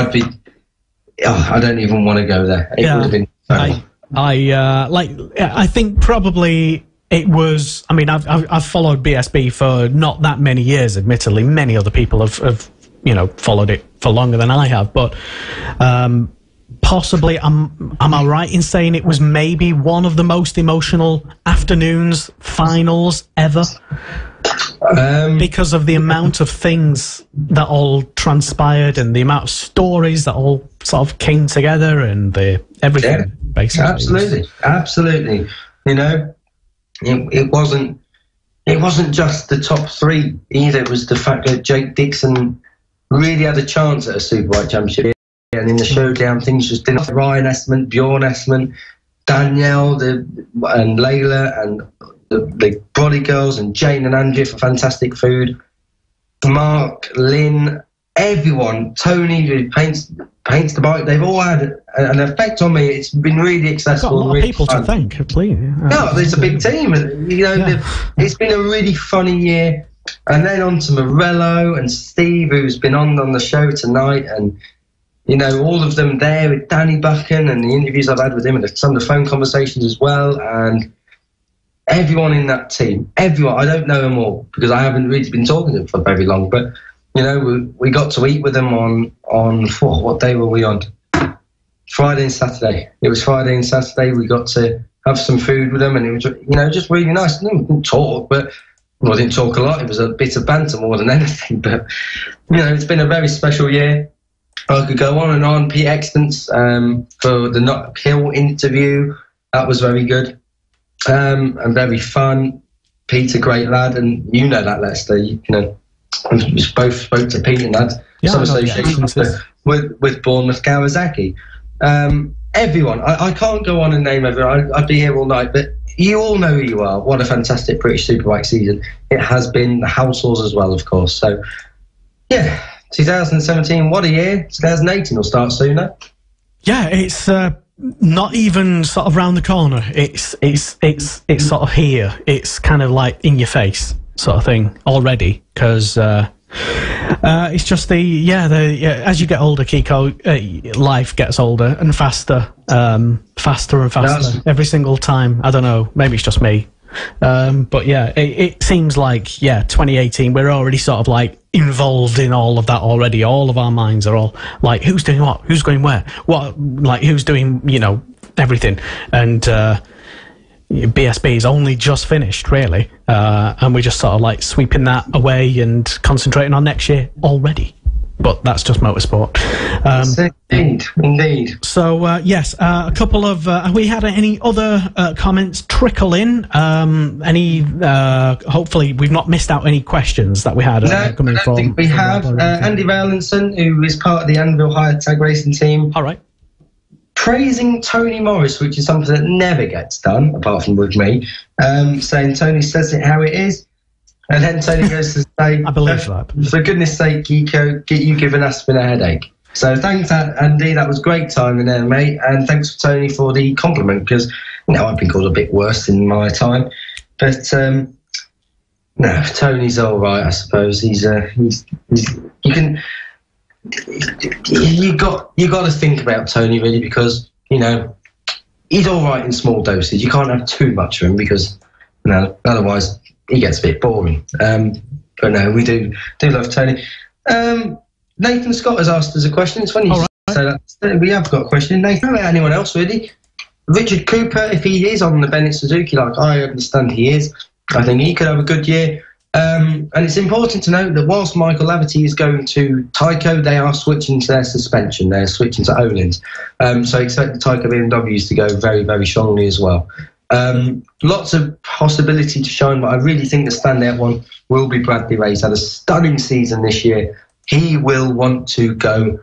I don't even want to go there. It would have been. I think probably it was. I mean, I've followed BSB for not that many years. Admittedly, many other people have followed it for longer than I have, but possibly, am I right in saying it was maybe one of the most emotional afternoons, finals ever? because of the amount of things that all transpired and the amount of stories that all sort of came together and everything, basically. Absolutely. You know, it wasn't just the top three either. It was the fact that Jake Dixon really had a chance at a Superbike Championship, and in the showdown things just didn't. Ryan Esmond, Bjorn Esmond, Danielle and Layla and the Brolly girls and Jane and Andrea for fantastic food. Mark, Lynn, everyone, Tony who paints the bike, they've all had an effect on me. It's been really accessible. Got a lot really of people fun. to thank, please. No, it's a big team. You know, it's been a really funny year. And then on to Morello and Steve, who's been on the show tonight, and you know, all of them there with Danny Buchan and the interviews I've had with him and some of the phone conversations as well, and everyone in that team, everyone. I don't know them all because I haven't really been talking to them for very long, but you know, we got to eat with them on what day were we on? Friday and Saturday. It was Friday and Saturday. We got to have some food with them, and it was, you know, just really nice. We didn't talk, but I didn't talk a lot. It was a bit of banter more than anything, but you know, it's been a very special year. I could go on and on. Pete Extance for the Not Hill interview, that was very good and very fun. Pete's a great lad, and you know that, Lester. You know, we both spoke to Pete and had some association with Bournemouth Kawasaki. Everyone, I can't go on and name everyone. I'd be here all night, but you all know who you are. What a fantastic British Superbike season it has been. The households as well, of course. So, yeah. 2017, what a year. 2018 will start sooner. Yeah, it's not even sort of round the corner. It's sort of here. It's kind of like in your face sort of thing already, because it's just as you get older, Kiko, life gets older and faster and faster every single time. I don't know, maybe it's just me. But yeah, it seems like 2018 we're already sort of like involved in all of that already. All of our minds are all like, who's doing what, who's going where, what, like who's doing, you know, everything. And BSB is only just finished really, and we're just sort of like sweeping that away and concentrating on next year already. But that's just motorsport. Indeed. So, yes, a couple of... have we had any other comments trickle in? Hopefully, we've not missed out any questions that we had coming from... I think we have. Andy Rowlinson, who is part of the Anvil Hire Tag Racing team. All right. Praising Tony Morris, which is something that never gets done, apart from with me, saying Tony says it how it is. And then Tony goes to say, I believe that. For goodness sake, Kiko, you giving Aspen a headache. So thanks, Andy. That was great timing there, mate. And thanks for Tony for the compliment, because, you know, I've been called a bit worse in my time. But, no, Tony's all right, I suppose. You got to think about Tony, really, because, you know, he's all right in small doses. You can't have too much of him because, you know, otherwise he gets a bit boring. But no, we do love Tony. Nathan Scott has asked us a question. It's funny you say that. We have got a question. Nathan, about anyone else, really? Richard Cooper, if he is on the Bennett Suzuki, like I understand he is, I think he could have a good year. And it's important to note that whilst Michael Laverty is going to Tyco, they are switching to their suspension. They're switching to Öhlins. So expect the Tyco BMWs to go very, very strongly as well. Lots of possibility to shine, but I really think the standout one will be Bradley Ray. He's had a stunning season this year. He will want to go,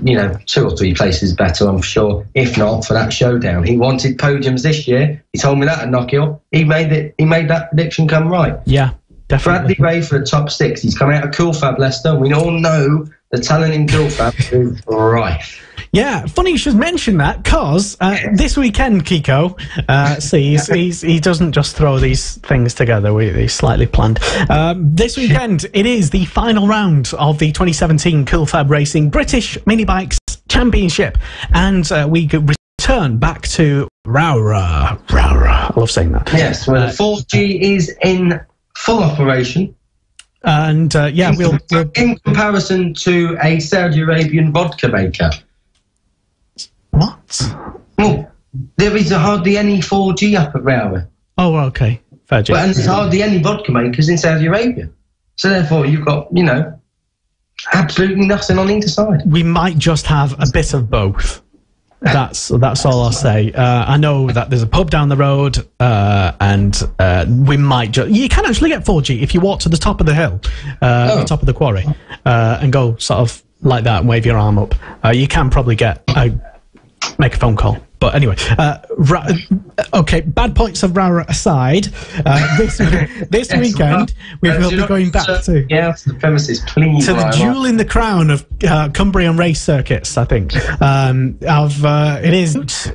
you know, 2 or 3 places better, I'm sure, if not for that showdown. He wanted podiums this year. He told me that at Knockhill. He made that prediction come right. Yeah, definitely. Bradley Ray for a top 6. He's come out of Cool Fab, Leicester. We all know the talent in Cool Fab is rife. Yeah, funny you should mention that, because this weekend, Kiko, he doesn't just throw these things together, he's slightly planned. This weekend, it is the final round of the 2017 Cool Fab Racing British Minibikes Championship, and we return back to Rowrah. I love saying that. Yes, well, the 4G is in full operation. And, we'll... In comparison to a Saudi Arabian vodka maker. What? Oh, there is hardly any 4G up at Rowrah. Oh, okay. Fair dues. And there's hardly any vodka makers in Saudi Arabia. So therefore, you've got, absolutely nothing on either side. We might just have a bit of both. That's all I'll say. I know that there's a pub down the road, and we might just... You can actually get 4G if you walk to the top of the hill, the top of the quarry, and go sort of like that and wave your arm up. You can probably make a phone call. But anyway, okay, bad points of Rowrah aside, this weekend we will be going back to the premises, please, to the jewel in the crown of Cumbrian race circuits, I think. It is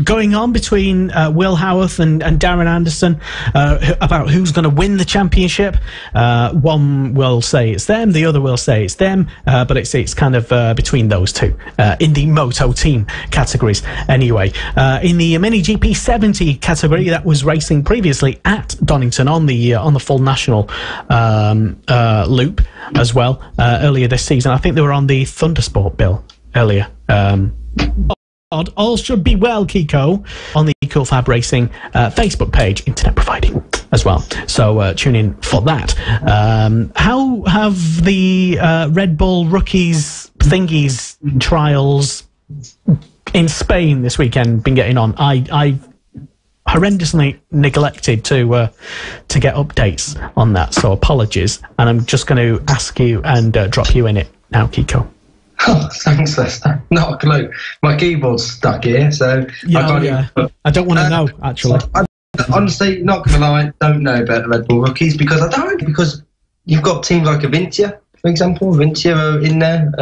going on between Will Howarth and Darren Anderson about who's going to win the championship. One will say it's them, the other will say it's them, but it's kind of between those two in the moto team categories. Anyway, in the Mini GP 70 category that was racing previously at Donington on the full national loop as well earlier this season. I think they were on the Thundersport bill earlier. All should be well, Kiko, on the Cool Fab Racing Facebook page, internet providing as well. So tune in for that. How have the Red Bull rookies thingies trials in Spain this weekend been getting on? I horrendously neglected to get updates on that, so apologies. And I'm just going to ask you and drop you in it now, Kiko. Oh, thanks, Lester. Not a clue. My keyboard's stuck here, so I don't want to know, actually. Honestly, not going to lie, don't know about the Red Bull rookies because you've got teams like Avintia, for example. Avintia are in there.